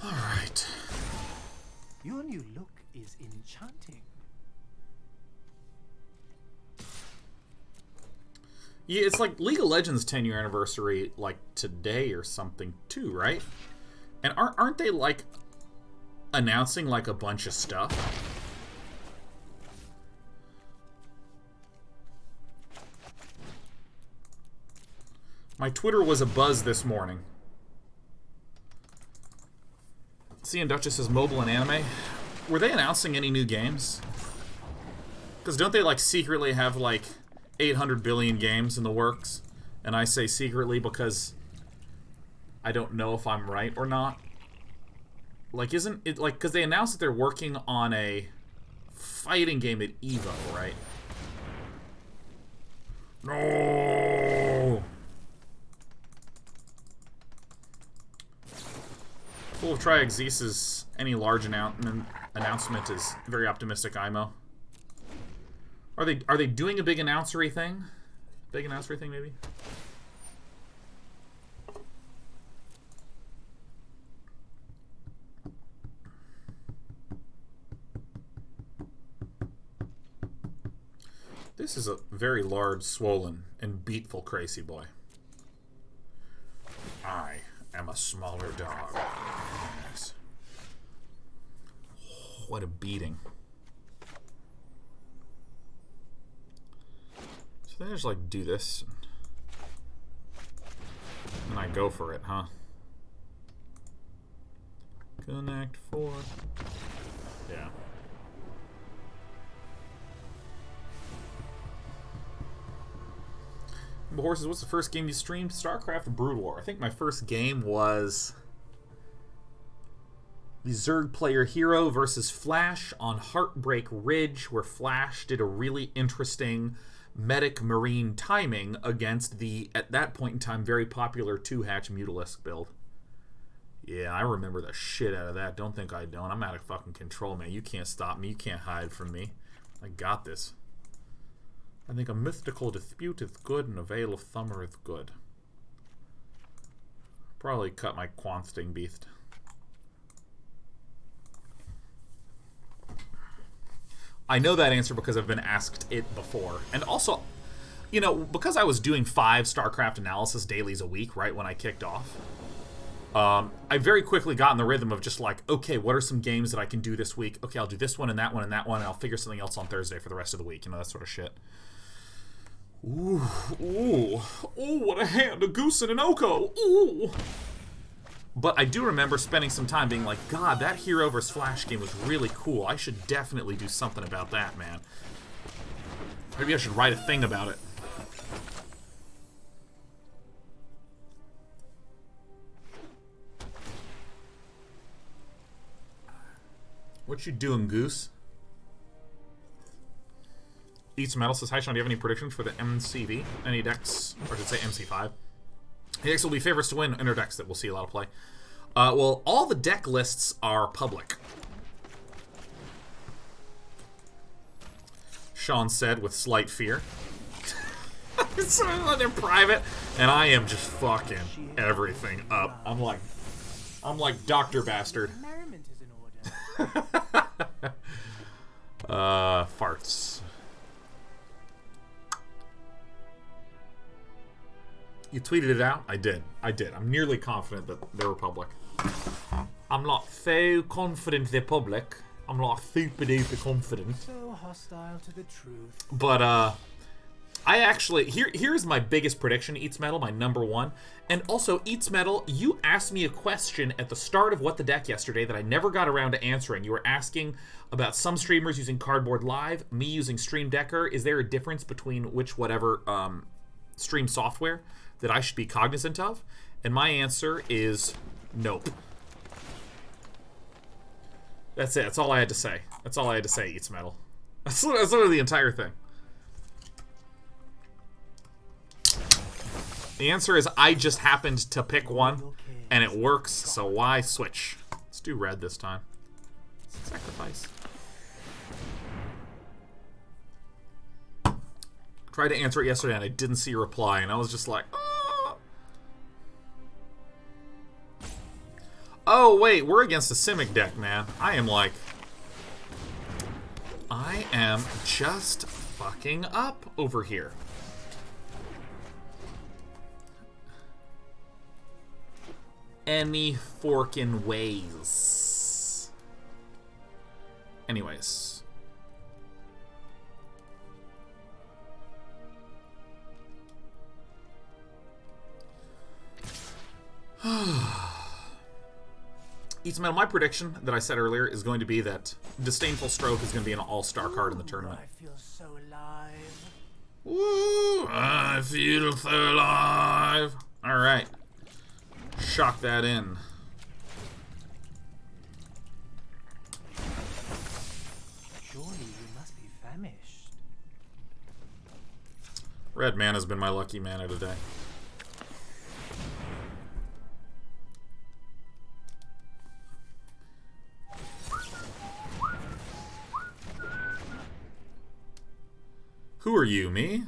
Alright. Your new look is enchanting. Yeah, it's like League of Legends 10-year anniversary, like, today or something, too, right? And aren't they, like, announcing, like, a bunch of stuff? My Twitter was abuzz this morning. Seeing Duchess says mobile and anime. Were they announcing any new games? Because don't they, like, secretly have, like, 800 billion games in the works? And I say secretly because I don't know if I'm right or not. Like, isn't it, like, because they announced that they're working on a fighting game at EVO, right? No! Full of Triaxesis, any large announcement is very optimistic, IMO. Are they doing a big announcery thing? Big announcery thing, maybe? This is a very large, swollen, and beatful crazy boy. I am a smaller dog. Yes. What a beating. So then I just like do this. And I go for it, huh? Connect 4. Yeah. Horses, what's the first game you streamed? StarCraft or Brood War? I think my first game was the Zerg Player Hero versus Flash on Heartbreak Ridge, where Flash did a really interesting Medic Marine timing against the, at that point in time, very popular 2-hatch Mutalisk build. Yeah, I remember the shit out of that. Don't think I don't. I'm out of fucking control, man. You can't stop me. You can't hide from me. I got this. I think a mystical dispute is good and a veil of summer is good. Probably cut my Quansting Beast. I know that answer because I've been asked it before. And also, you know, because I was doing 5 StarCraft analysis dailies a week, right, when I kicked off, I very quickly got in the rhythm of just like, okay, what are some games that I can do this week? Okay, I'll do this one and that one and that one, and I'll figure something else on Thursday for the rest of the week. You know, that sort of shit. Ooh, ooh, ooh, what a hand, a goose and an oko, ooh. But I do remember spending some time being like, God, that Hero vs. Flash game was really cool. I should definitely do something about that, man. Maybe I should write a thing about it. What you doing, Goose? Eats Metal says, hi Sean, do you have any predictions for the MCV? Any decks, or I should say MC5? The decks will be favorites to win, and decks that we'll see a lot of play. Well, all the deck lists are public. Sean said with slight fear. They're private, and I am just fucking everything up. I'm like Dr. Bastard. Merriment is in order. Farts. You tweeted it out? I did. I'm nearly confident that they were public. I'm not so confident they're public. I'm not super duper confident. So hostile to the truth. But, I actually... Here's my biggest prediction, Eats Metal, my number 1. And also, Eats Metal, you asked me a question at the start of What the Deck yesterday that I never got around to answering. You were asking about some streamers using Cardboard Live, me using Stream Decker. Is there a difference between which whatever stream software that I should be cognizant of? And my answer is nope. That's it. That's all I had to say. That's all I had to say, Eats Metal. That's literally the entire thing. The answer is I just happened to pick one, and it works, so why switch? Let's do red this time. Sacrifice. Tried to answer it yesterday, and I didn't see a reply, and I was just like, oh. Oh, wait, we're against a Simic deck, man. I am just fucking up over here. Any forkin' ways. Anyways. Eats Metal, my prediction that I said earlier is going to be that Disdainful Stroke is going to be an all-star card in the tournament. I feel so alive. Woo! I feel so alive. Alright. Shock that in. Surely you must be famished. Red mana has been my lucky mana today. Who are you, me?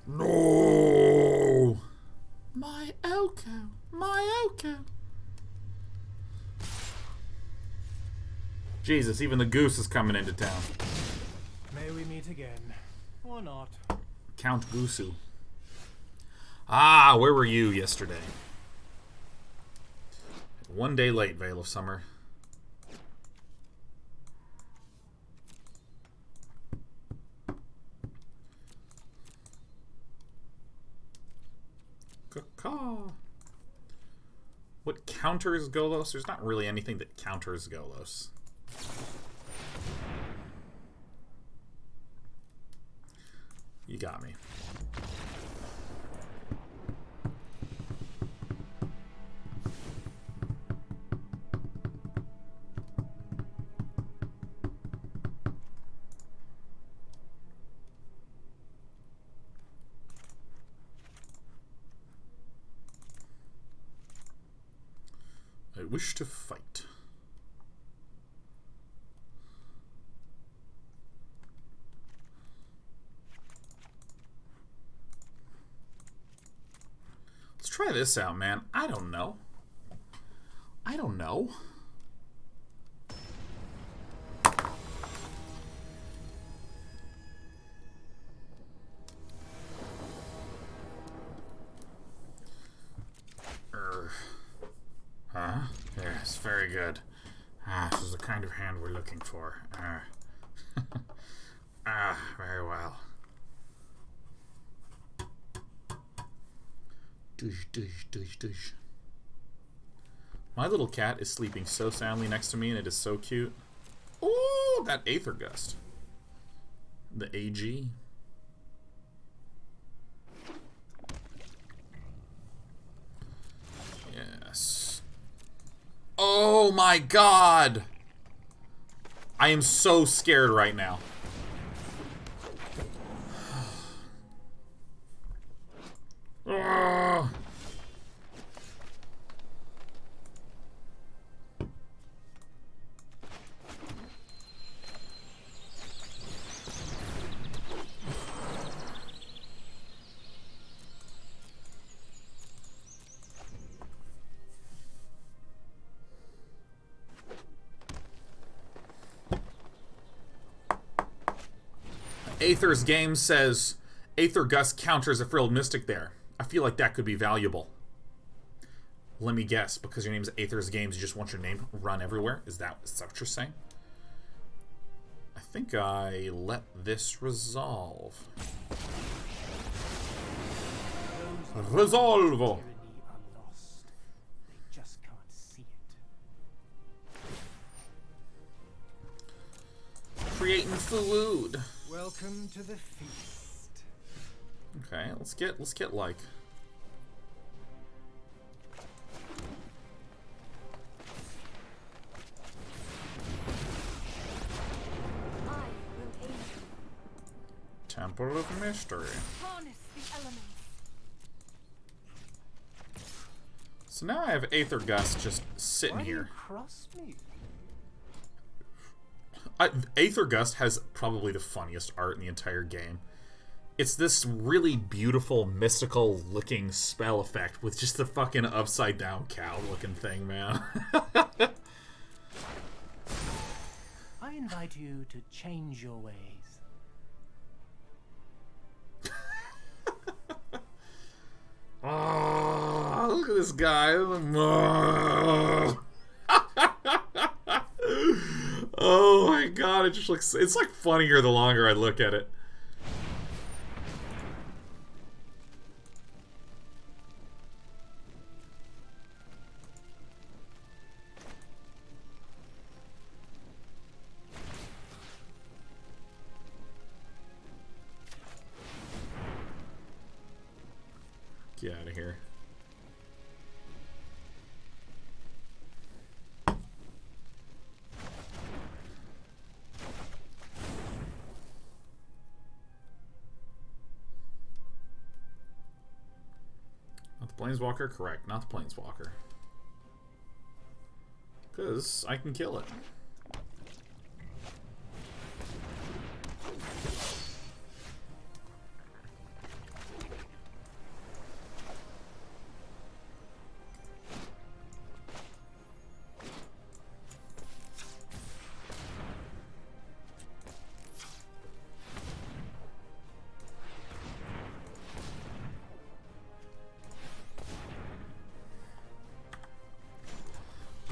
No! My Oko! My Oko! Jesus, even the goose is coming into town. May we meet again, or not? Count Gusu. Ah, where were you yesterday? One day late, Veil of Summer. Caw. What counters Golos? There's not really anything that counters Golos. You got me. I wish to fight. Let's try this out, man. I don't know. I don't know. Huh? Yes, very good. This is the kind of hand we're looking for. Very well. Douche, douche, douche, douche. My little cat is sleeping so soundly next to me, and it is so cute. Ooh, that Aether Gust. The AG. Yes. Oh my god! I am so scared right now. Ugh. Aether's game says Aether Gust counters a Frilled Mystic there. I feel like that could be valuable. Let me guess, because your name's Aether's Games, you just want your name run everywhere? Is that what you're saying? I think I let this resolve. Resolvo! They just can't see it. Creating food. Welcome to the feast. Okay, let's get like. I will aid you. Temple of Mystery. Harness the elements. So now I have Aether Gust just sitting Why do you here. cross me? Aether Gust has probably the funniest art in the entire game. It's this really beautiful, mystical looking spell effect with just the fucking upside down cow looking thing, man. I invite you to change your ways. Oh, look at this guy. Oh my god, it just looks, it's like funnier the longer I look at it. Get out of here. Not the Planeswalker? Correct, not the Planeswalker. Because I can kill it.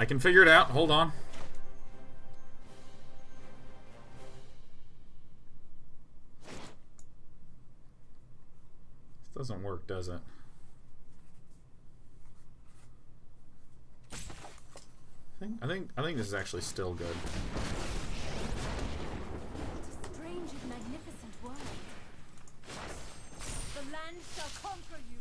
I can figure it out. Hold on. This doesn't work, does it? I think this is actually still good. What a strange and magnificent world. The land shall conquer you.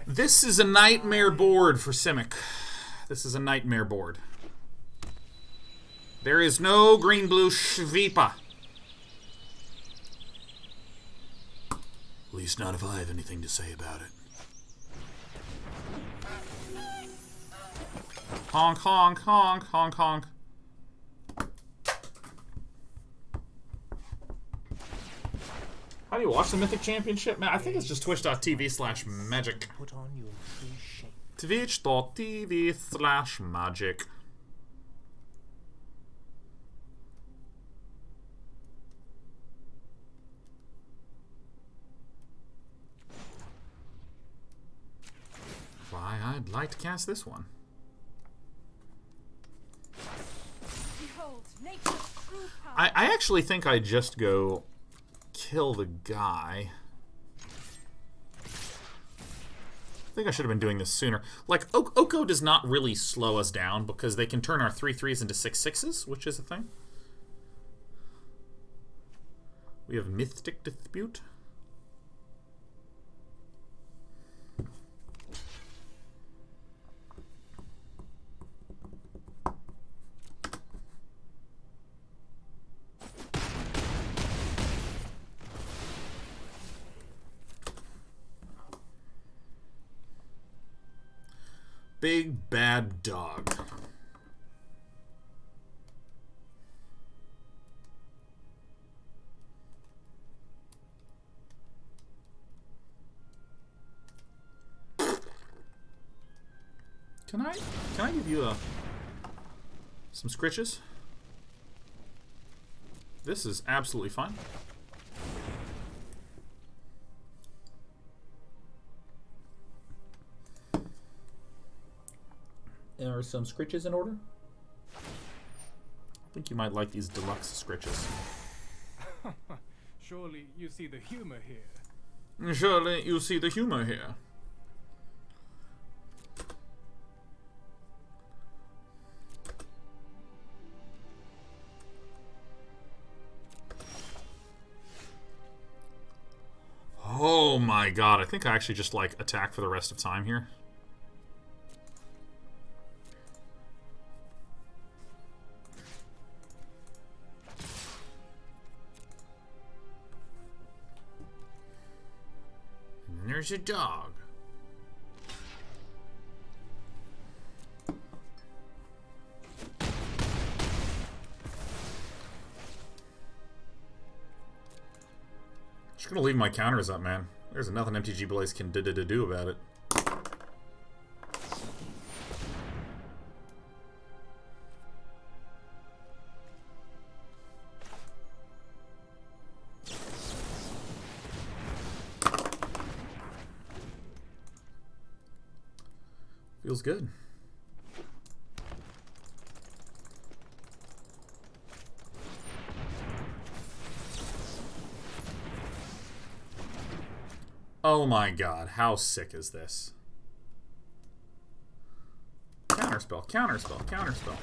This is a nightmare board for Simic. This is a nightmare board. There is no green-blue Shvipa. At least not if I have anything to say about it. Honk, honk, honk, honk, honk. How do you watch the Mythic Championship? Man, I think it's just twitch.tv/magic. Put on your true shape. Twitch.tv/magic. Why, I'd like to cast this one. Behold, nature's true power. I actually think I just go kill the guy. I think I should have been doing this sooner. Like, Oko does not really slow us down because they can turn our 3/3s into 6/6s, which is a thing. We have Mystic Dispute. Big bad dog. Can I give you some scritches? This is absolutely fine. Are some scritches in order? I think you might like these deluxe scritches. Surely you see the humor here. Surely you see the humor here. Oh my god, I think I actually just like attack for the rest of time here. There's a dog. Just gonna leave my counters up, man. There's nothing MTG Blaze can do about it. Feels good. Oh my god, how sick is this? Counterspell, counterspell, counterspell.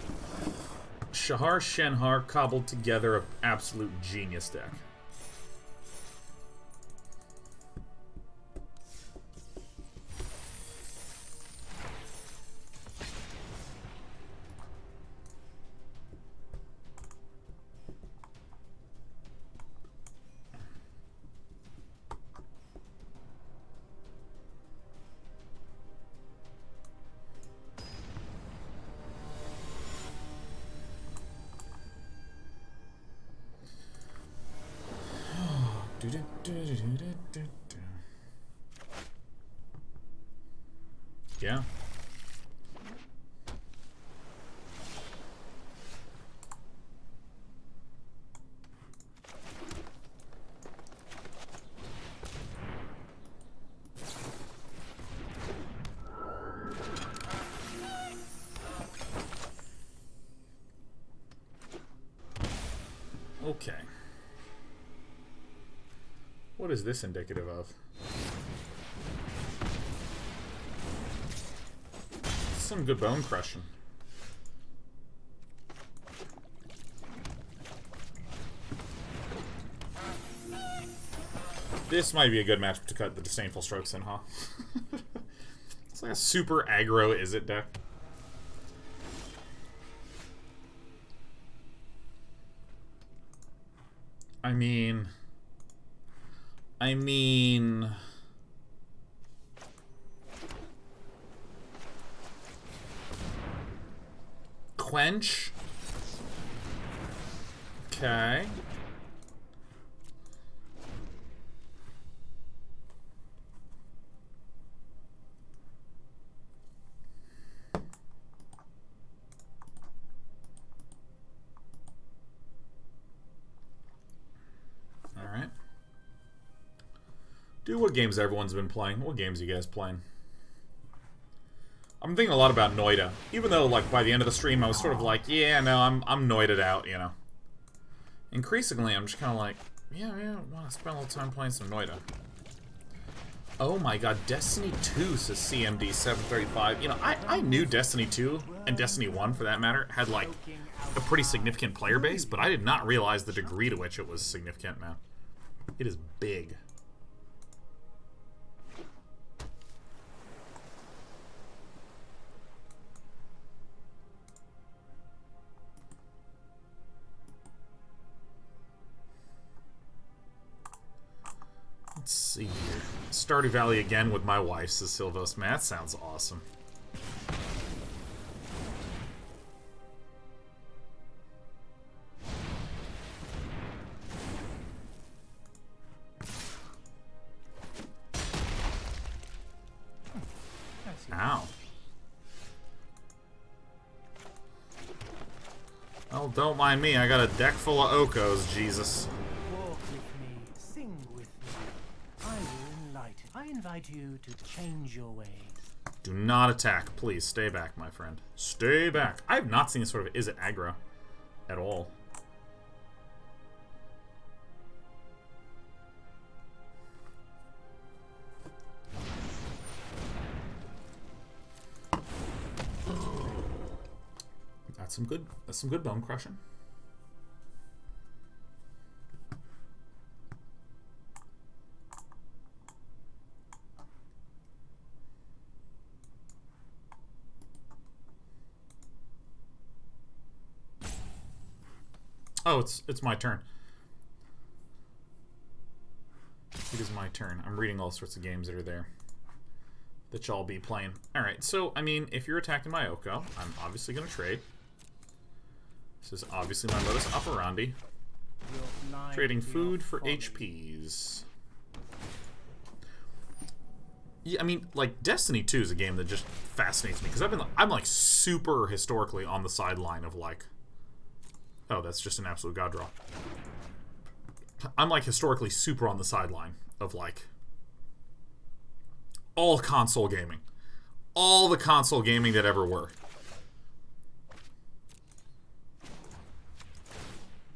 Shahar, Shenhar cobbled together an absolute genius deck. Yeah. Okay. What is this indicative of? Some good bone crushing. This might be a good match to cut the Disdainful Strokes in, huh? It's like a super aggro is it deck. I mean... Quench? Okay. Alright. Dude, what games everyone's been playing? What games are you guys playing? I'm thinking a lot about Noida. Even though, like, by the end of the stream, I was sort of like, yeah, no, I'm Noided out, you know. Increasingly, I'm just kind of like, yeah, I want to spend a little time playing some Noida. Oh my god, Destiny 2 says CMD 735. You know, I knew Destiny 2, and Destiny 1, for that matter, had, like, a pretty significant player base, but I did not realize the degree to which it was significant, man. It is big. Let's see here. Stardew Valley again with my wife, says Silvos. Man, that sounds awesome. Ow. Oh, don't mind me. I got a deck full of Okos, Jesus. Walk with me, sing with me. I will enlighten. I invite you to change your ways. Do not attack. Please, stay back, my friend. Stay back. I have not seen sort of is it aggro at all. That's some good bone crushing. Oh, it's my turn. It is my my turn. I'm reading all sorts of games that are there that y'all be playing. Alright, so, I mean, if you're attacking my Oko, I'm obviously going to trade. This is obviously my modus operandi. Trading food for HPs. Yeah, I mean, like, Destiny 2 is a game that just fascinates me, because I'm like super historically on the sideline of like, oh, that's just an absolute god draw. I'm like historically super on the sideline of like all console gaming. All the console gaming that ever were.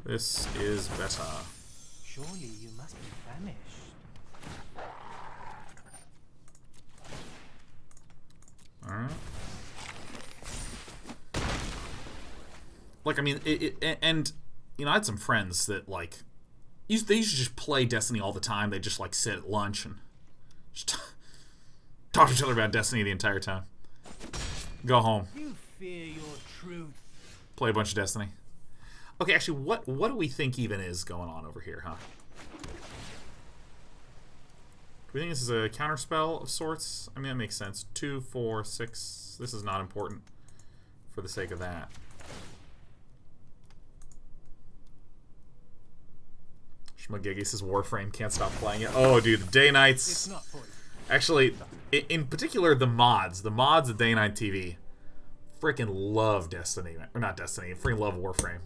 This is better. Surely you must be famished. Alright. Like, I mean, and, you know, I had some friends that, like, they used to just play Destiny all the time. They just, like, sit at lunch and just talk to each other about Destiny the entire time. Go home. You fear your truth. Play a bunch of Destiny. Okay, actually, what do we think even is going on over here, huh? Do we think this is a counterspell of sorts? I mean, that makes sense. 2, 4, 6. This is not important for the sake of that. Shmagigi says Warframe, can't stop playing it. Oh, dude, the Day Nights. It's not for you. Actually, in particular, the mods of Day Night TV, freaking love Destiny. Or not Destiny, freaking love Warframe.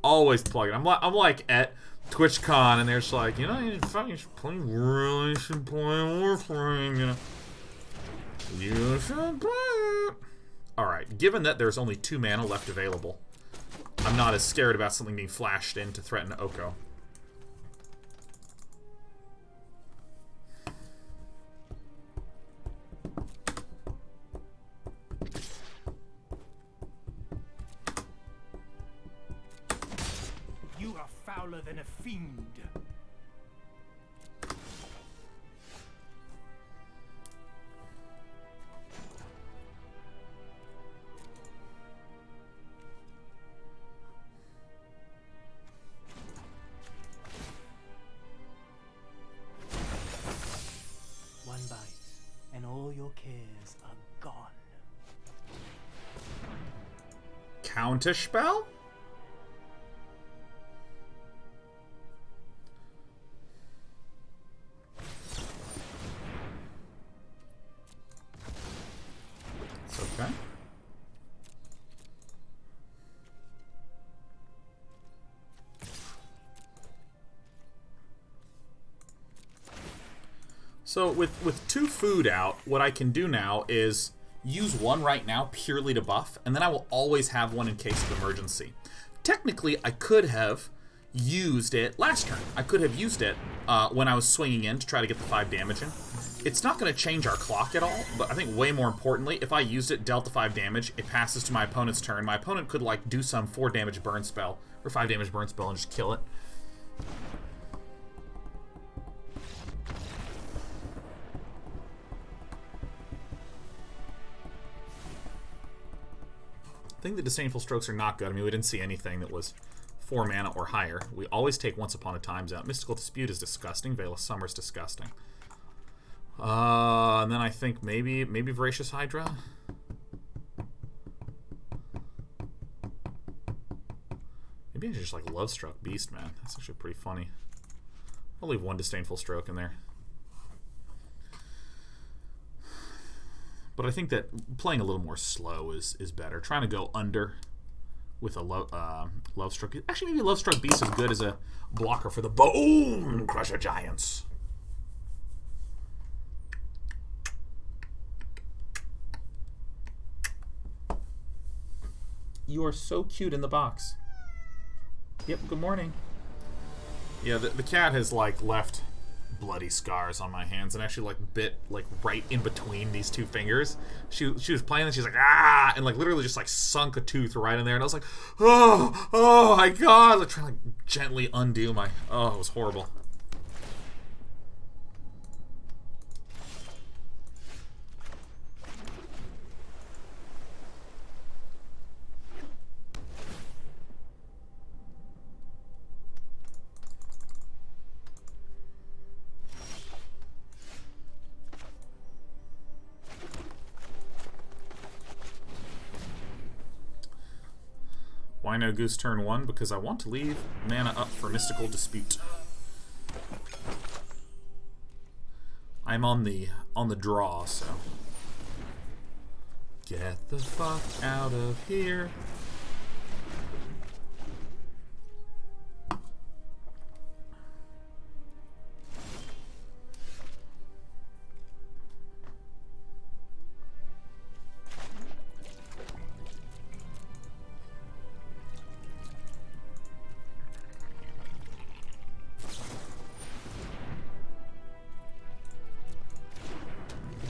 Always plug it. I'm like at TwitchCon, and they're just like, you know, you fucking should play Warframe, you know. You should play it. Alright, given that there's only 2 mana left available, I'm not as scared about something being flashed in to threaten Oko. You are fouler than a fiend. One bite, and all your cares are gone. Counterspell? It's okay. So with 2 food out, what I can do now is use 1 right now purely to buff, and then I will always have 1 in case of emergency. Technically, I could have used it last turn. I could have used it when I was swinging in to try to get the 5 damage in. It's not going to change our clock at all, but I think way more importantly, if I used it, dealt the 5 damage, it passes to my opponent's turn. My opponent could, like, do some 4 damage burn spell, or 5 damage burn spell and just kill it. I think the Disdainful Strokes are not good. I mean, we didn't see anything that was 4 mana or higher. We always take Once Upon a Time's out. Mystical Dispute is disgusting. Veil of Summer is disgusting. And then I think maybe Voracious Hydra. Maybe I just like Lovestruck Beast, man. That's actually pretty funny. I'll leave 1 Disdainful Stroke in there. But I think that playing a little more slow is better. Trying to go under with a Lovestruck. Actually, maybe Lovestruck Beast is good as a blocker for the Bone Crusher Giants. You are so cute in the box. Yep, good morning. Yeah, the cat has, like, left bloody scars on my hands and actually, like, bit, like, right in between these 2 fingers. She was playing and she's like, ah! And, like, literally just, like, sunk a tooth right in there. And I was like, oh my god! Like, trying to, like, gently undo my... Oh, it was horrible. Why no Goose turn 1? Because I want to leave mana up for Mystical Dispute. I'm on the draw, so get the fuck out of here.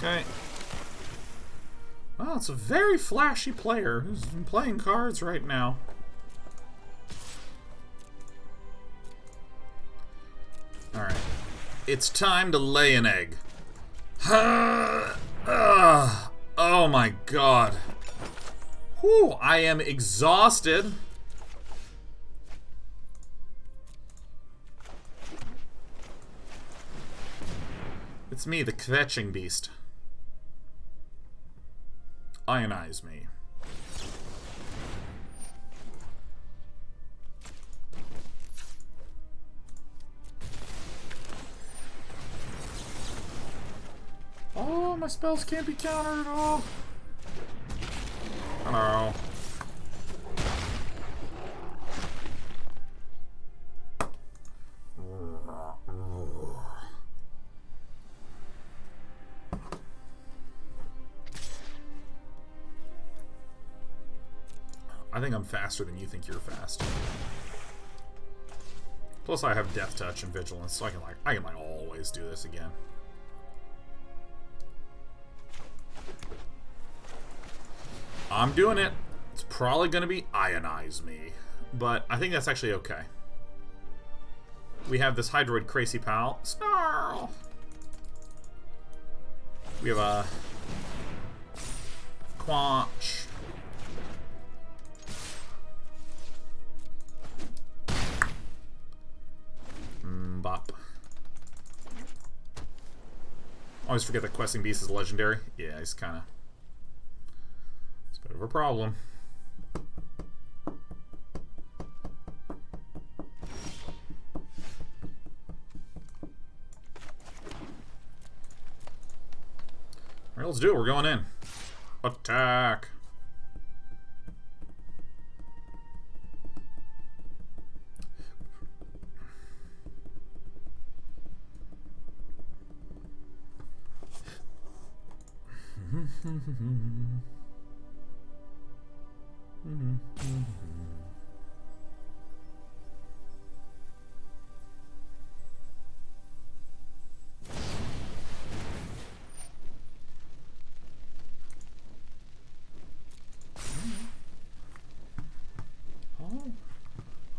Okay. Well, it's a very flashy player who's been playing cards right now. Alright. It's time to lay an egg. Oh my god. Whew, I am exhausted. It's me, the Kvetching Beast. Ionize me. Oh, my spells can't be countered at all. Hello. I think I'm faster than you think you're fast. Plus I have Death Touch and Vigilance, so I can always do this again. I'm doing it. It's probably gonna be Ionize Me, but I think that's actually okay. We have this Hydroid Krasis pal. Snarl! We have a Quanch. Bop. Always forget that Questing Beast is legendary. Yeah, he's kind of... it's a bit of a problem. Alright, let's do it. We're going in. Attack.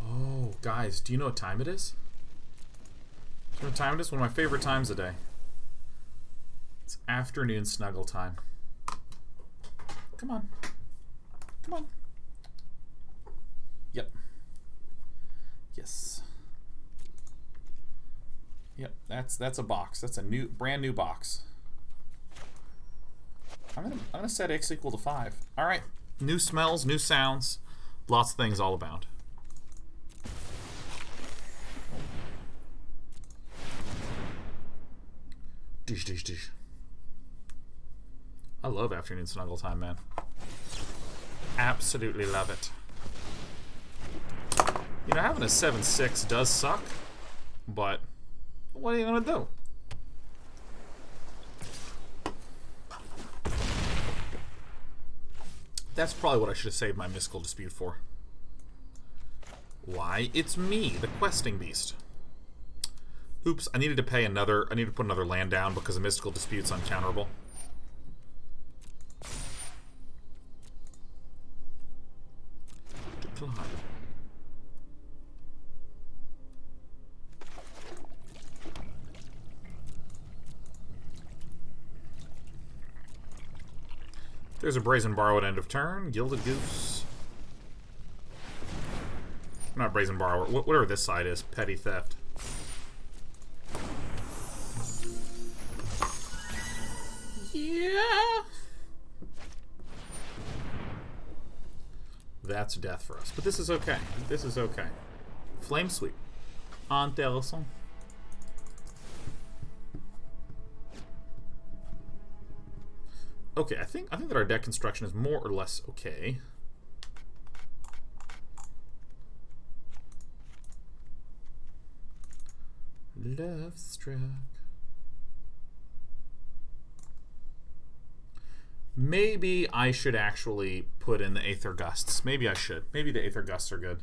Oh, guys, do you know what time it is? Do you know what time it is? One of my favorite times of day. It's afternoon snuggle time. Come on. Come on. Yep. Yes. Yep, that's a box. That's a brand new box. I'm gonna set X equal to 5. Alright. New smells, new sounds, lots of things all abound. Dish, dish, dish. I love afternoon snuggle time, man. Absolutely love it. You know, having a 7/6 does suck, but what are you gonna do? That's probably what I should have saved my Mystical Dispute for. Why, it's me, the Questing Beast. Oops, I needed to put another land down because a Mystical Dispute's uncounterable. Decline. There's a Brazen Borrow at end of turn. Gilded Goose. Not Brazen Borrower. Whatever this side is. Petty Theft. Yeah. That's death for us. But this is okay. This is okay. Flame Sweep. Intéressant. Okay, I think that our deck construction is more or less okay. Lovestruck. Maybe I should actually put in the Aether Gusts. Maybe I should. Maybe the Aether Gusts are good.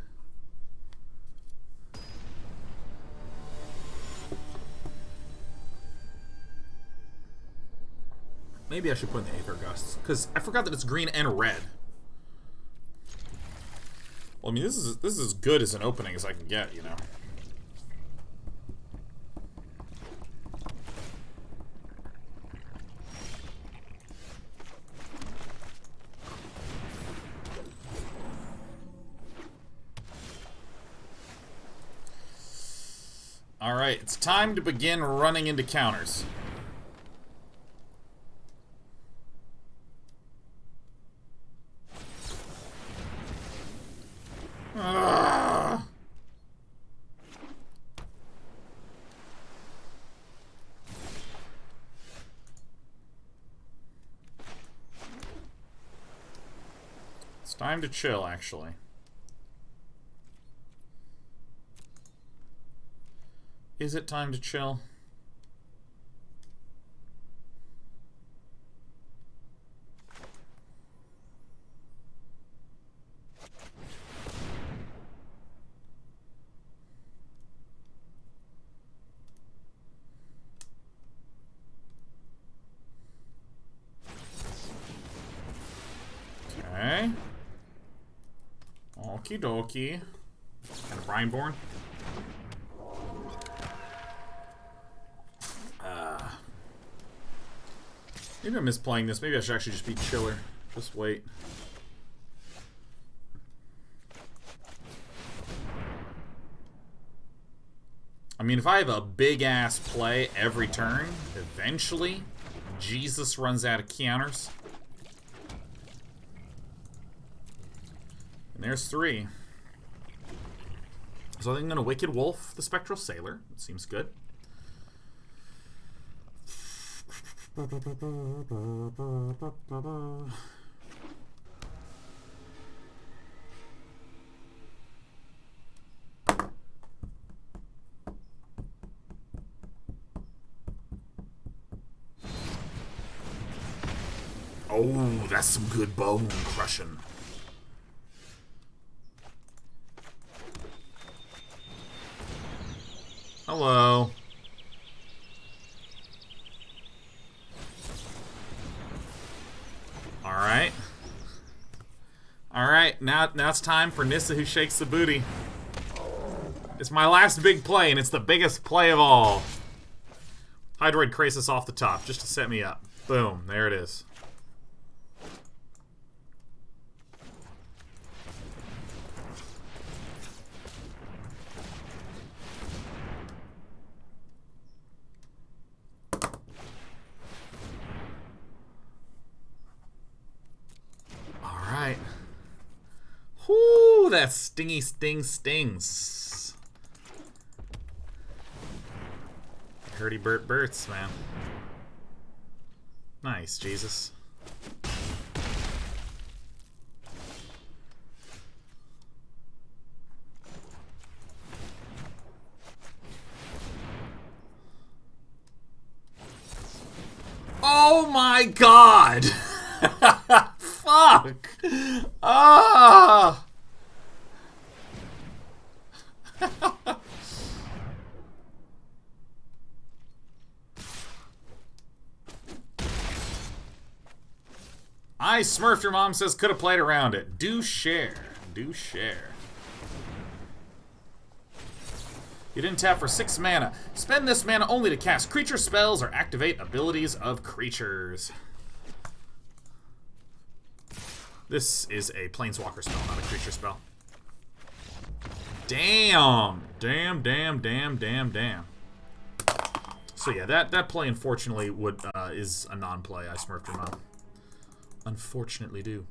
Maybe I should put in the Aether Gusts, because I forgot that it's green and red. Well, I mean, this is as good as an opening as I can get, you know. All right, it's time to begin running into counters. It's time to chill, actually. Is it time to chill? Okay. Okie dokie. Kind of Brineborn. Maybe I'm misplaying this. Maybe I should actually just be chiller. Just wait. I mean, if I have a big-ass play every turn, eventually, Jesus runs out of counters. And there's 3. So I think I'm going to Wicked Wolf the Spectral Sailor. It seems good. Oh, that's some good bone crushing. Hello. Alright. Alright, now it's time for Nissa who shakes the booty. It's my last big play, and it's the biggest play of all. Hydroid Krasis off the top, just to set me up. Boom, there it is. Whoo, that stingy stings. Hurdy Berts, man. Nice, Jesus. Oh my God! Fuck! Ah! I smurfed, your mom says, could have played around it. Do share. Do share. You didn't tap for 6 mana. Spend this mana only to cast creature spells or activate abilities of creatures. This is a planeswalker spell, not a creature spell. Damn. Damn. So yeah, that play unfortunately is a non-play. I smurfed your mom. Unfortunately do.